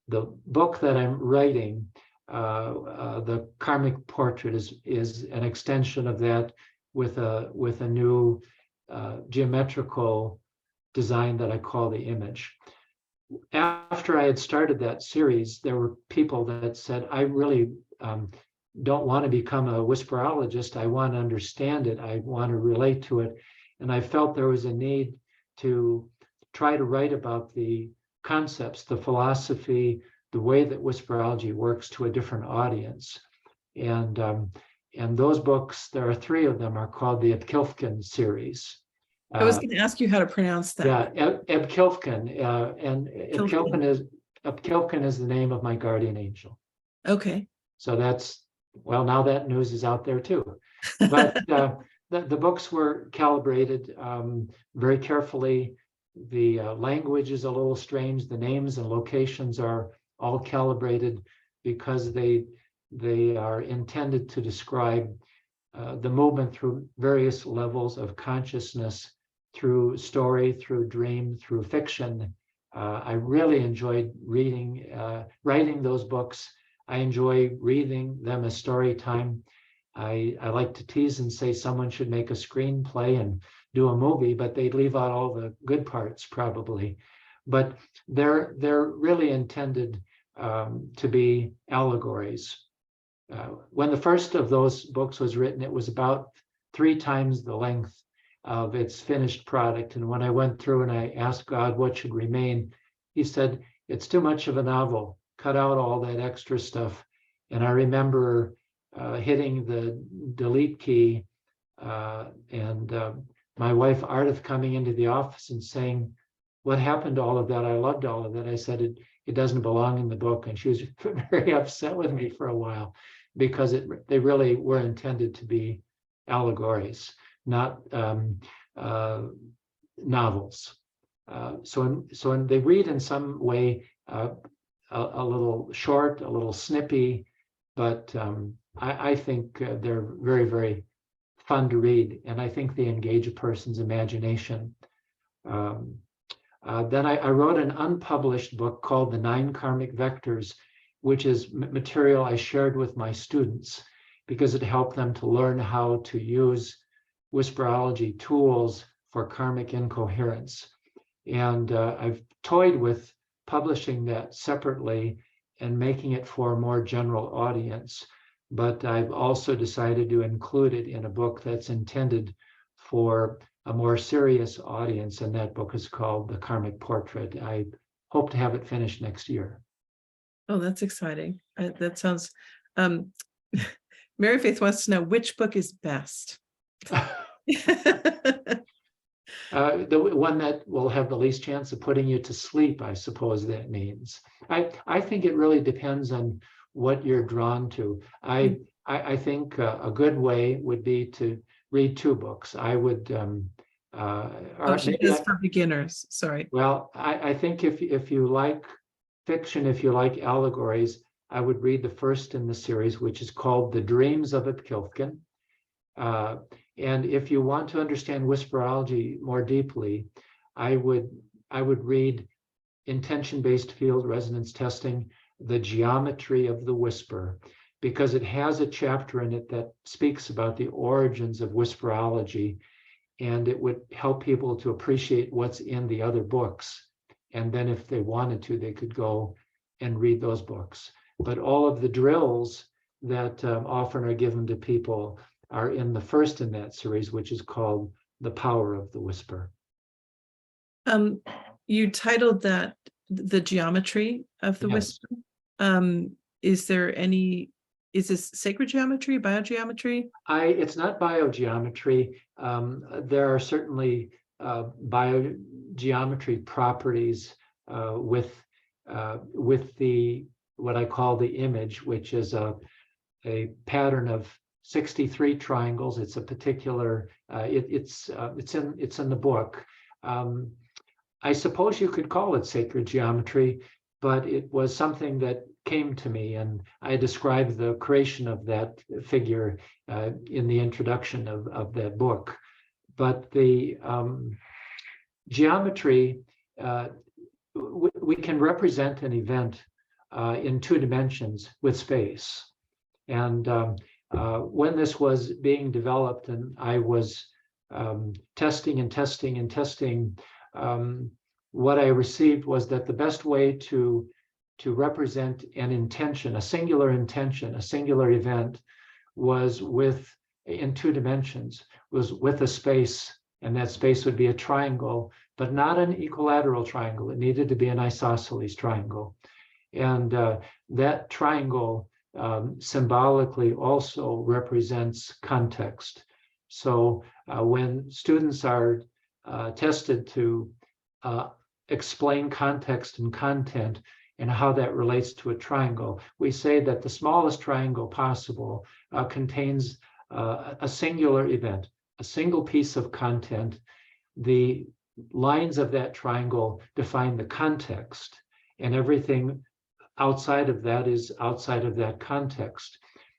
the book that I'm writing, the Karmic Portrait, is an extension of that with a new geometrical design that I call the image. After I had started that series, there were people that said, I really don't want to become a whisperologist. I want to understand it. I want to relate to it. And I felt there was a need to try to write about the concepts, the philosophy, the way that whisperology works to a different audience. And those books, there are 3 of them, are called the Ebkilfken series. I was going to ask you how to pronounce that. Yeah, Ebkilfken. And Ebkilfken is the name of my guardian angel. Okay. So that's, well, now that news is out there too. But the books were calibrated very carefully. The language is a little strange. The names and locations are all calibrated because they are intended to describe the movement through various levels of consciousness, through story, through dream, through fiction. I really enjoyed writing those books. I enjoy reading them as story time. I like to tease and say someone should make a screenplay and do a movie, but they'd leave out all the good parts probably. But they're really intended to be allegories. when the first of those books was written, it was about 3 times the length of its finished product. And when I went through and I asked God what should remain, he said, it's too much of a novel. Cut out all that extra stuff. And I remember hitting the delete key and my wife, Ardith, coming into the office and saying, what happened to all of that? I loved all of that. I said, it doesn't belong in the book. And she was very upset with me for a while because they really were intended to be allegories, not novels. So they read in some way a little short, a little snippy, but I think they're very, very fun to read, and I think they engage a person's imagination. Then I wrote an unpublished book called The 9 Karmic Vectors, which is material I shared with my students because it helped them to learn how to use Whisperology tools for karmic incoherence. And I've toyed with publishing that separately and making it for a more general audience. But I've also decided to include it in a book that's intended for a more serious audience, and that book is called The Karmic Portrait. I hope to have it finished next year. Oh, that's exciting. That sounds, Mary Faith wants to know which book is best. The one that will have the least chance of putting you to sleep, I suppose that means. I think it really depends on what you're drawn to. I think a good way would be to read 2 books. I would she does for beginners. Sorry. Well, I think if you like fiction, if you like allegories, I would read the first in the series, which is called The Dreams of Ipkilfkin. And if you want to understand Whisperology more deeply, I would read Intention-Based Field Resonance Testing, The Geometry of the Whisper, because it has a chapter in it that speaks about the origins of Whisperology, and it would help people to appreciate what's in the other books. And then if they wanted to, they could go and read those books. But all of the drills that often are given to people are in the first in that series, which is called The Power of the Whisper. You titled that The Geometry of the Whisper. Is this sacred geometry, biogeometry? It's not biogeometry. There are certainly biogeometry properties with the what I call the image, which is a pattern of 63 triangles. It's a particular. It's in the book. I suppose you could call it sacred geometry, but it was something that came to me, and I described the creation of that figure in the introduction of that book. But the geometry, we can represent an event in 2 dimensions with space. And when this was being developed and I was testing, what I received was that the best way to represent an intention, a singular event, was in 2 dimensions, was with a space, and that space would be a triangle, but not an equilateral triangle. It needed to be an isosceles triangle. And that triangle symbolically also represents context. So when students are tested to explain context and content and how that relates to a triangle, we say that the smallest triangle possible contains a singular event, a single piece of content. The lines of that triangle define the context, and everything outside of that is outside of that context.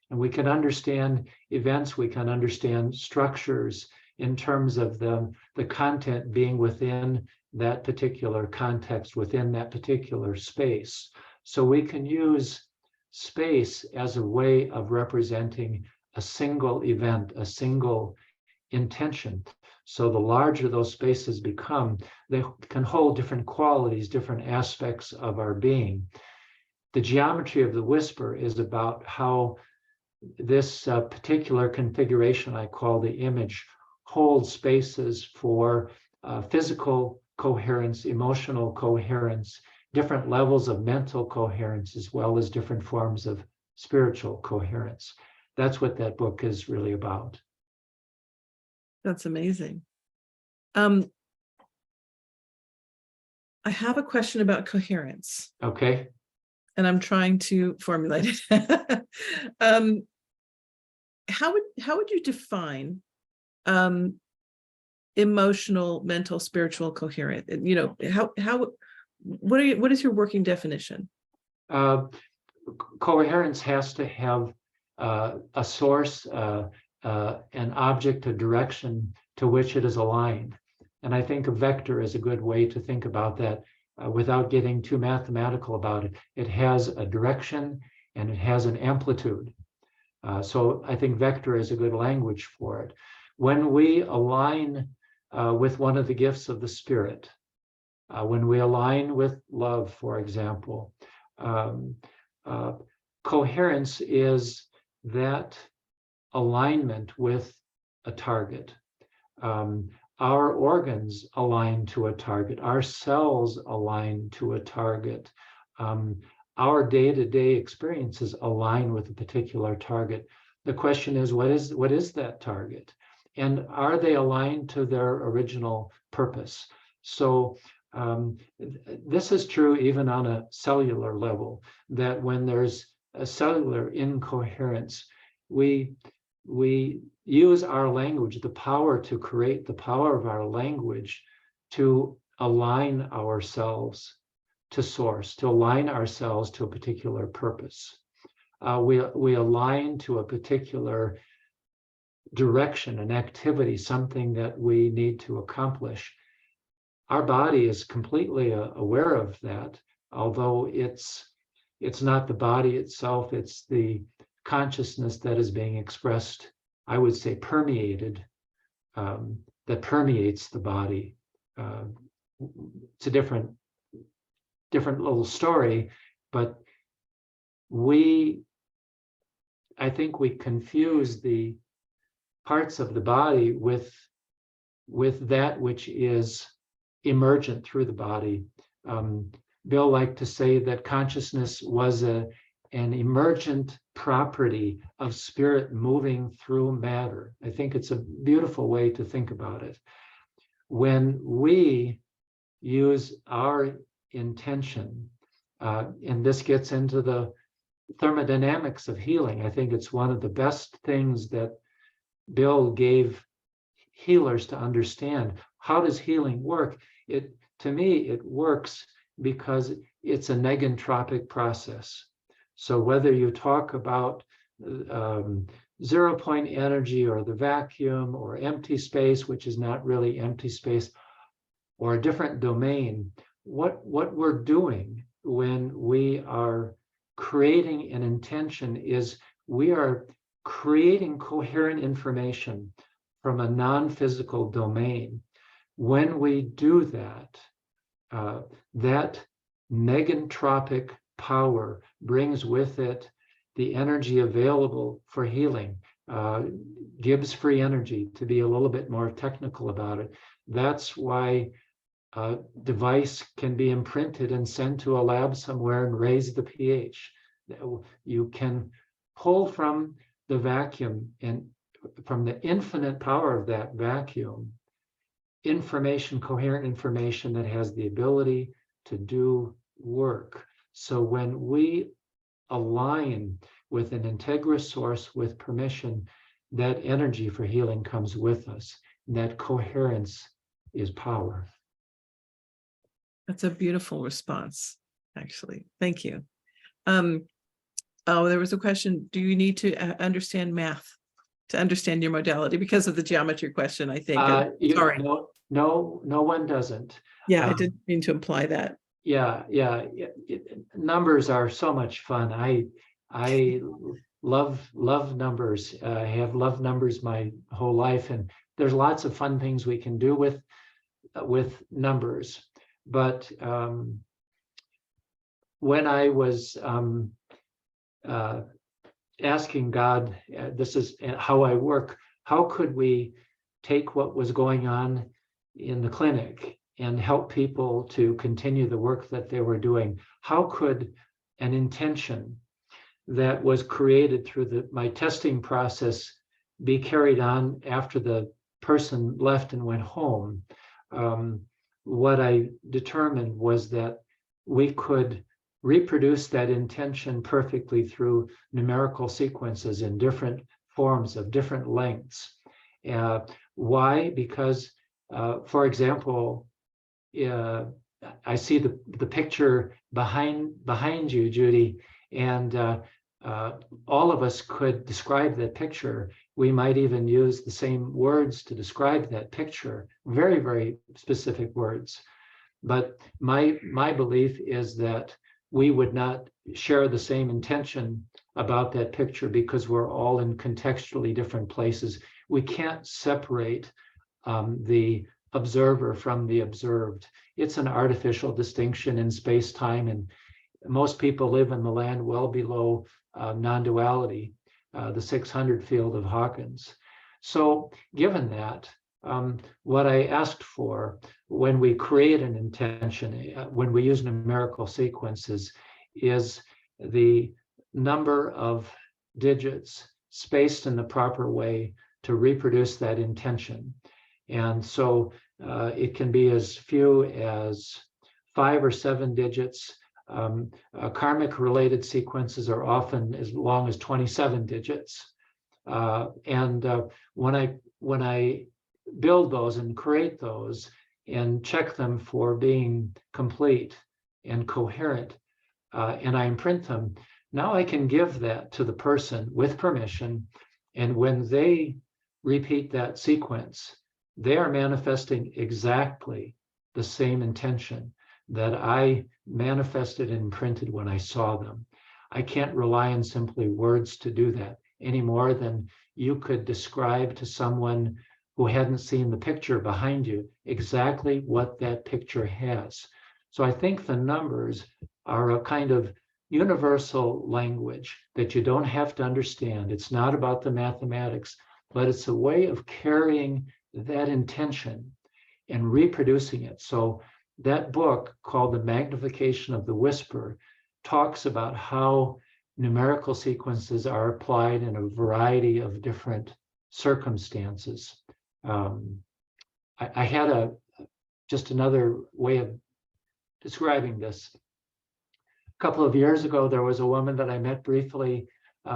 And we can understand events, we can understand structures in terms of the content being within that particular context, within that particular space. So we can use space as a way of representing a single event, a single intention. So the larger those spaces become, they can hold different qualities, different aspects of our being. The geometry of the whisper is about how this particular configuration I call the image holds spaces for physical coherence, emotional coherence, different levels of mental coherence, as well as different forms of spiritual coherence. That's what that book is really about. That's amazing. I have a question about coherence, Okay. and I'm trying to formulate it. How would you define emotional, mental, spiritual coherent? You know, what is your working definition? Coherence has to have a source, an object, a direction to which it is aligned. And I think a vector is a good way to think about that without getting too mathematical about it. It has a direction and it has an amplitude. So I think vector is a good language for it. When we align with one of the gifts of the Spirit, when we align with love, for example, coherence is that alignment with a target. Our organs align to a target. Our cells align to a target. Our day-to-day experiences align with a particular target. The question is, what is that target? And are they aligned to their original purpose? So this is true even on a cellular level, that when there's a cellular incoherence, we use our language, the power to create, the power of our language to align ourselves to source, to align ourselves to a particular purpose. We align to a particular direction, an activity, something that we need to accomplish. Our body is completely aware of that, although it's not the body itself, it's the consciousness that is being expressed, I would say permeated, that permeates the body. It's a different little story, but I think we confuse the parts of the body with that which is emergent through the body. Bill liked to say that consciousness was an emergent property of spirit moving through matter. I think it's a beautiful way to think about it. When we use our intention, and this gets into the thermodynamics of healing, I think it's one of the best things that Bill gave healers to understand. How does healing work? To me, it works because it's a negentropic process. So whether you talk about 0-point energy or the vacuum or empty space, which is not really empty space, or a different domain, what we're doing when we are creating an intention is we are creating coherent information from a non-physical domain. When we do that, that negentropic power brings with it the energy available for healing, Gibbs free energy, to be a little bit more technical about it. That's why a device can be imprinted and sent to a lab somewhere and raise the pH. You can pull from the vacuum and from the infinite power of that vacuum, information, coherent information that has the ability to do work. So when we align with an integrous source with permission, that energy for healing comes with us. That coherence is power. That's a beautiful response, actually. Thank you. Oh, there was a question. Do you need to understand math to understand your modality? Because of the geometry question, I think. Sorry. No, one doesn't. Yeah, I didn't mean to imply that. Yeah. Numbers are so much fun. I love numbers. I have loved numbers my whole life, and there's lots of fun things we can do with numbers. But when I was asking God, this is how I work, how could we take what was going on in the clinic and help people to continue the work that they were doing? How could an intention that was created through my testing process be carried on after the person left and went home? What I determined was that we could reproduce that intention perfectly through numerical sequences in different forms of different lengths. Why? Because, for example, I see the picture behind you, Judy, and all of us could describe that picture. We might even use the same words to describe that picture, very, very specific words. But my belief is that we would not share the same intention about that picture because we're all in contextually different places. We can't separate the observer from the observed. It's an artificial distinction in space-time, and most people live in the land well below non-duality, the 600 field of Hawkins. So given that, what I asked for when we create an intention, when we use numerical sequences, is the number of digits spaced in the proper way to reproduce that intention. And so it can be as few as 5 or 7 digits. Karmic related sequences are often as long as 27 digits. When I build those and create those and check them for being complete and coherent, and I imprint them, now I can give that to the person with permission. And when they repeat that sequence, they are manifesting exactly the same intention that I manifested and imprinted when I saw them. I can't rely on simply words to do that any more than you could describe to someone who hadn't seen the picture behind you exactly what that picture has. So I think the numbers are a kind of universal language that you don't have to understand. It's not about the mathematics, but it's a way of carrying that intention and reproducing it. So that book called The Magnification of the Whisper talks about how numerical sequences are applied in a variety of different circumstances. I had just another way of describing this. A couple of years ago, there was a woman that I met briefly.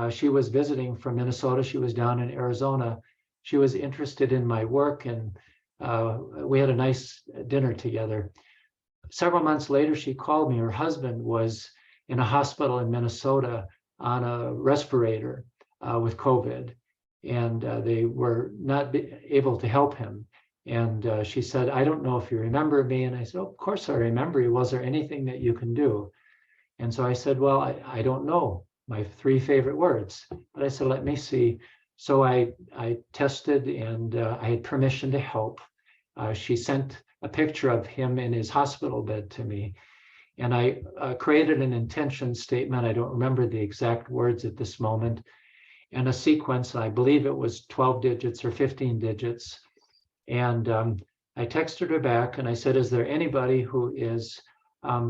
She was visiting from Minnesota. She was down in Arizona. She was interested in my work, and we had a nice dinner together. Several months later, she called me. Her husband was in a hospital in Minnesota on a respirator with COVID, and they were not able to help him. And she said, "I don't know if you remember me." And I said, "Oh, of course I remember you. Was there anything that you can do?" And so I said, "Well, I don't know my 3 favorite words." But I said, "Let me see." So I tested, and I had permission to help. She sent a picture of him in his hospital bed to me. And I created an intention statement. I don't remember the exact words at this moment. And a sequence, I believe it was 12 digits or 15 digits. And I texted her back and I said, "Is there anybody who is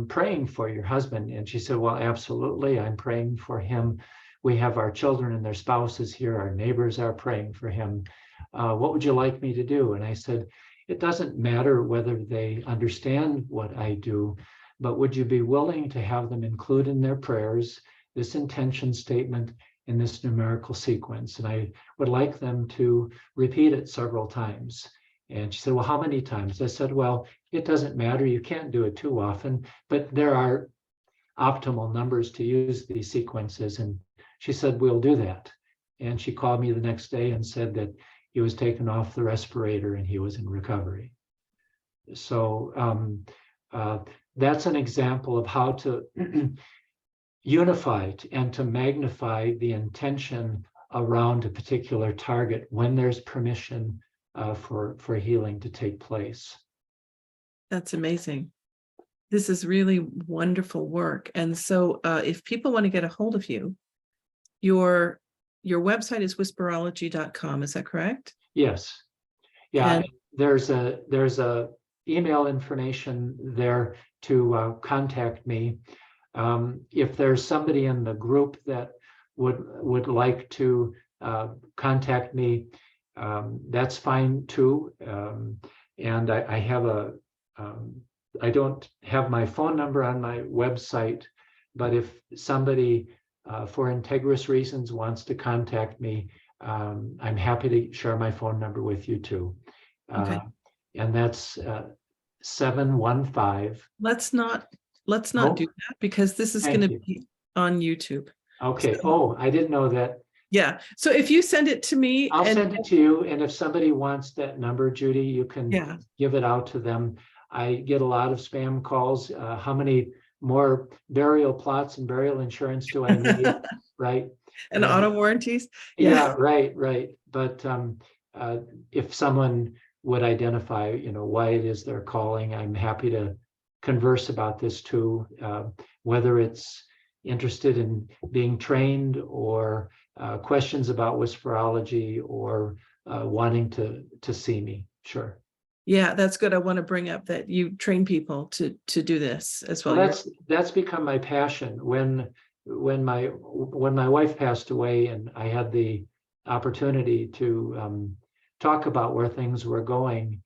praying for your husband?" And she said, "Well, absolutely. I'm praying for him. We have our children and their spouses here. Our neighbors are praying for him. What would you like me to do?" And I said, "It doesn't matter whether they understand what I do, but would you be willing to have them include in their prayers this intention statement in this numerical sequence? And I would like them to repeat it several times." And she said, "Well, how many times?" I said, "Well, it doesn't matter. You can't do it too often, but there are optimal numbers to use these sequences." And she said, "We'll do that." And she called me the next day and said that he was taken off the respirator and he was in recovery. So that's an example of how to unify and to magnify the intention around a particular target when there's permission for healing to take place. That's amazing. This is really wonderful work. And so if people want to get a hold of you, your website is whisperology.com, is that correct? Yes. Yeah, And there's a email information there to contact me. If there's somebody in the group that would like to contact me, that's fine too. And I have I don't have my phone number on my website, but if somebody for integrous reasons wants to contact me, I'm happy to share my phone number with you too. Okay. And that's 715. let's not Oh, do that, because this is thank going to you. be on YouTube. Okay. So, Oh, I didn't know that. yeah. So if you send it to me, I'll and send it to you. And if somebody wants that number, Judy, you can yeah, give it out to them. I get a lot of spam calls. How many more burial plots and burial insurance do I need? Right. and auto warranties. Yeah, right. But if someone would identify, why it is they're calling, I'm happy to converse about this too, whether it's interested in being trained or questions about whisperology or wanting to see me. Sure. Yeah, that's good. I want to bring up that you train people to do this as well. Well, that's become my passion. When my wife passed away and I had the opportunity to talk about where things were going,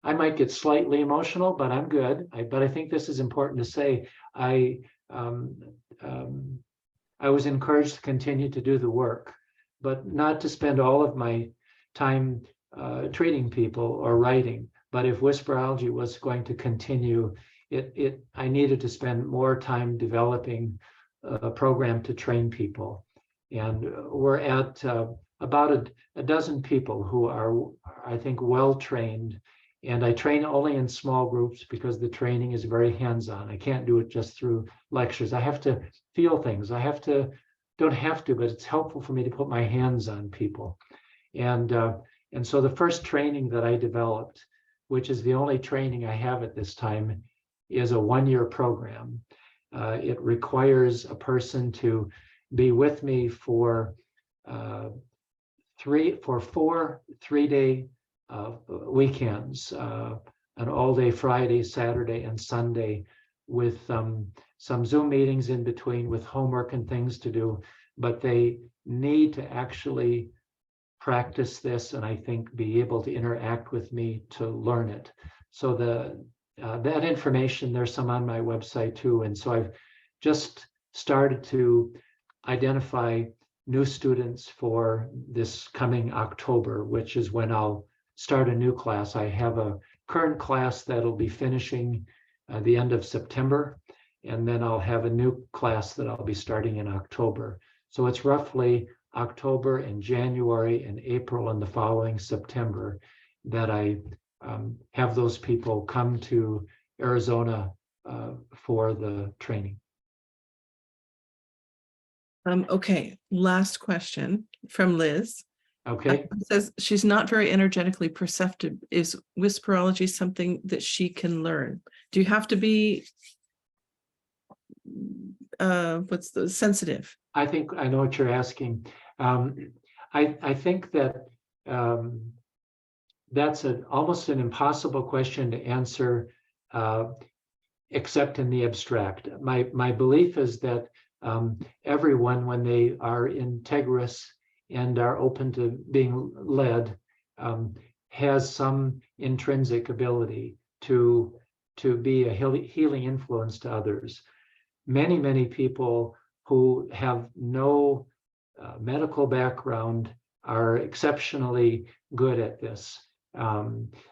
I might get slightly emotional, but I'm good. But I think this is important to say. I was encouraged to continue to do the work, but not to spend all of my time treating people or writing. But if Whisperology was going to continue, I needed to spend more time developing a program to train people. And we're at about a dozen people who are, I think, well trained. And I train only in small groups because the training is very hands-on. I can't do it just through lectures. I have to feel things. Don't have to, but it's helpful for me to put my hands on people. And so the first training that I developed, which is the only training I have at this time, is a one-year program. It requires a person to be with me for 4 3-day weekends, an all-day Friday, Saturday, and Sunday, with some Zoom meetings in between with homework and things to do. But they need to actually practice this, and I think be able to interact with me to learn it. So that information, there's some on my website too. And so I've just started to identify new students for this coming October, which is when I'll start a new class. I have a current class that'll be finishing the end of September, and then I'll have a new class that I'll be starting in October. So it's roughly October and January and April and the following September that I have those people come to Arizona for the training. Okay, last question from Liz. Okay. Says she's not very energetically perceptive. Is Whisperology something that she can learn? Do you have to be sensitive? I think I know what you're asking. I think that that's almost an impossible question to answer, except in the abstract. My belief is that everyone, when they are integrous and are open to being led, has some intrinsic ability to be a healing influence to others. Many people who have no medical background are exceptionally good at this.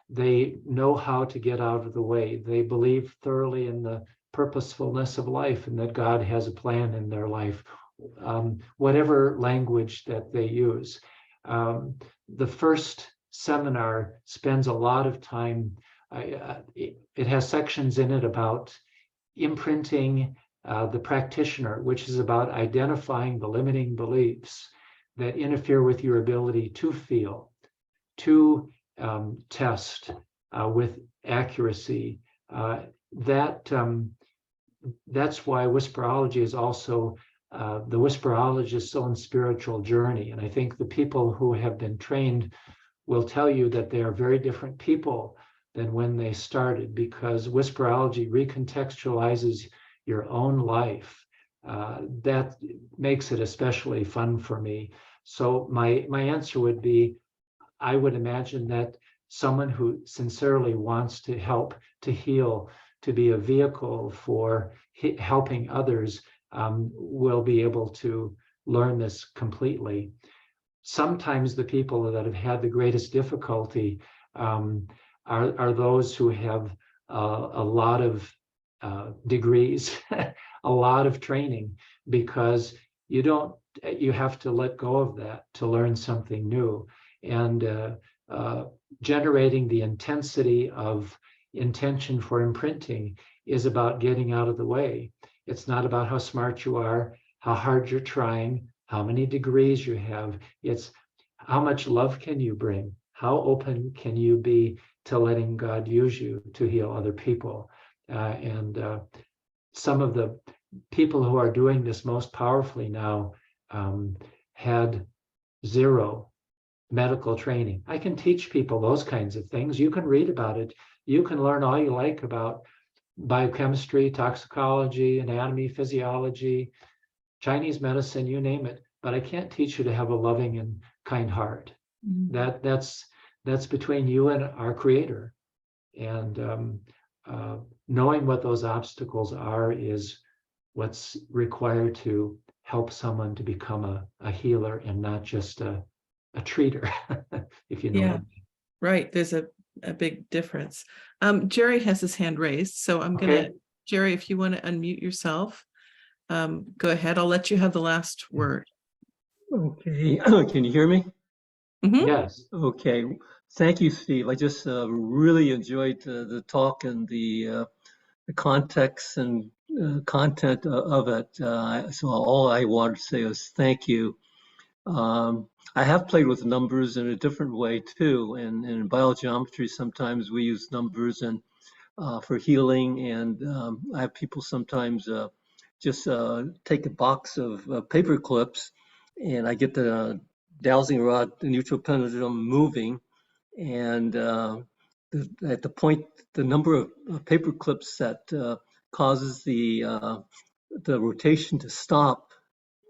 They know how to get out of the way. They believe thoroughly in the purposefulness of life and that God has a plan in their life, whatever language that they use. The first seminar spends a lot of time. It has sections in it about imprinting the practitioner, which is about identifying the limiting beliefs that interfere with your ability to feel, to test with accuracy. that's why Whisperology is also, the Whisperologist's own spiritual journey. And I think the people who have been trained will tell you that they are very different people than when they started, because Whisperology recontextualizes your own life. That makes it especially fun for me. So my answer would be, I would imagine that someone who sincerely wants to help, to heal, to be a vehicle for helping others, will be able to learn this completely. Sometimes the people that have had the greatest difficulty are those who have a lot of degrees, a lot of training, because you have to let go of that to learn something new. And generating the intensity of intention for imprinting is about getting out of the way. It's not about how smart you are, how hard you're trying, how many degrees you have. It's how much love can you bring? How open can you be to letting God use you to heal other people? And some of the people who are doing this most powerfully now had zero medical training. I can teach people those kinds of things. You can read about it. You can learn all you like about biochemistry, toxicology, anatomy, physiology, Chinese medicine, you name it. But I can't teach you to have a loving and kind heart. Mm-hmm. That's between you and our Creator. And knowing what those obstacles are is what's required to help someone to become a healer and not just a treater, if you know what I mean. Right. There's a big difference. Jerry has his hand raised, so I'm gonna, Jerry, if you want to unmute yourself, go ahead. I'll let you have the last word. Okay. Can you hear me? Mm-hmm. Yes. Okay. Thank you, Steve. I just really enjoyed the talk and the context and content of it. So all I wanted to say is thank you. I have played with numbers in a different way too, and in biogeometry sometimes we use numbers and for healing, and I have people sometimes just take a box of paper clips, and I get the dowsing rod, the neutral pendulum moving, and at the point, the number of paper clips that causes the rotation to stop,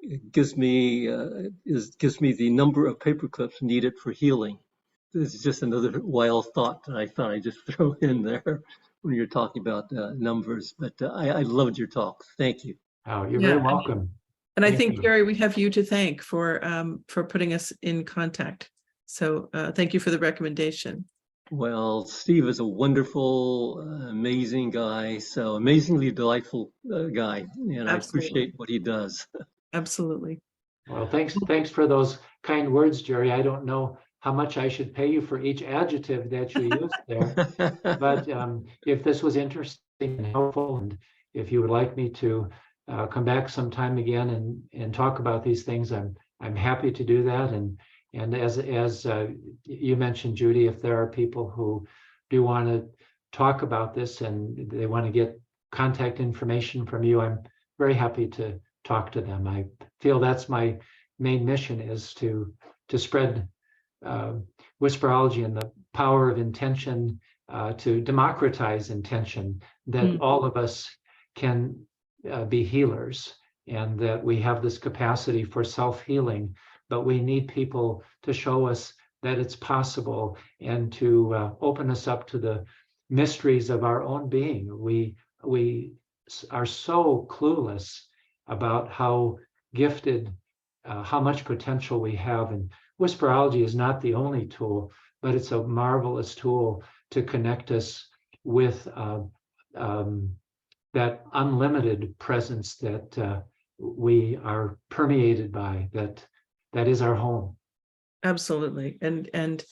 it gives me the number of paper clips needed for healing. This is just another wild thought that I thought I'd just throw in there when you're talking about numbers. But I loved your talk. Thank you. Oh, you're very welcome. And I think, Jerry, we have you to thank for putting us in contact. So thank you for the recommendation. Well, Steve is a wonderful, amazing guy. So amazingly delightful guy, and I appreciate what he does. Absolutely. Well, thanks for those kind words, Jerry. I don't know how much I should pay you for each adjective that you used there, but if this was interesting and helpful, and if you would like me to come back sometime again and talk about these things, I'm happy to do that. And as you mentioned, Judy, if there are people who do want to talk about this and they want to get contact information from you, I'm very happy to talk to them. I feel that's my main mission, is to spread Whisperology and the power of intention, to democratize intention, that all of us can be healers, and that we have this capacity for self-healing, but we need people to show us that it's possible and to open us up to the mysteries of our own being. We are so clueless about how gifted, how much potential we have. And Whisperology is not the only tool, but it's a marvelous tool to connect us with that unlimited presence that we are permeated by, that is our home. Absolutely. And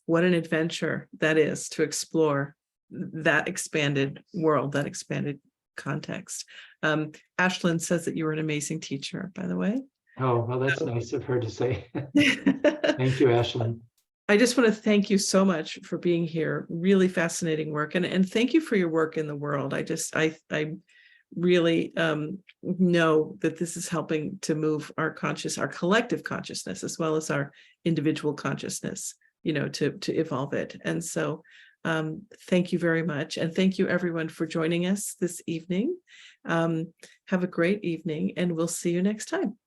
what an adventure that is, to explore that expanded world, that expanded context. Ashlyn says that you were an amazing teacher, by the way. Oh, well, that's nice of her to say. Thank you, Ashlyn. I just want to thank you so much for being here. Really fascinating work. And thank you for your work in the world. I really know that this is helping to move our collective consciousness, as well as our individual consciousness, to evolve it. And so thank you very much. And thank you everyone for joining us this evening. Have a great evening, and we'll see you next time.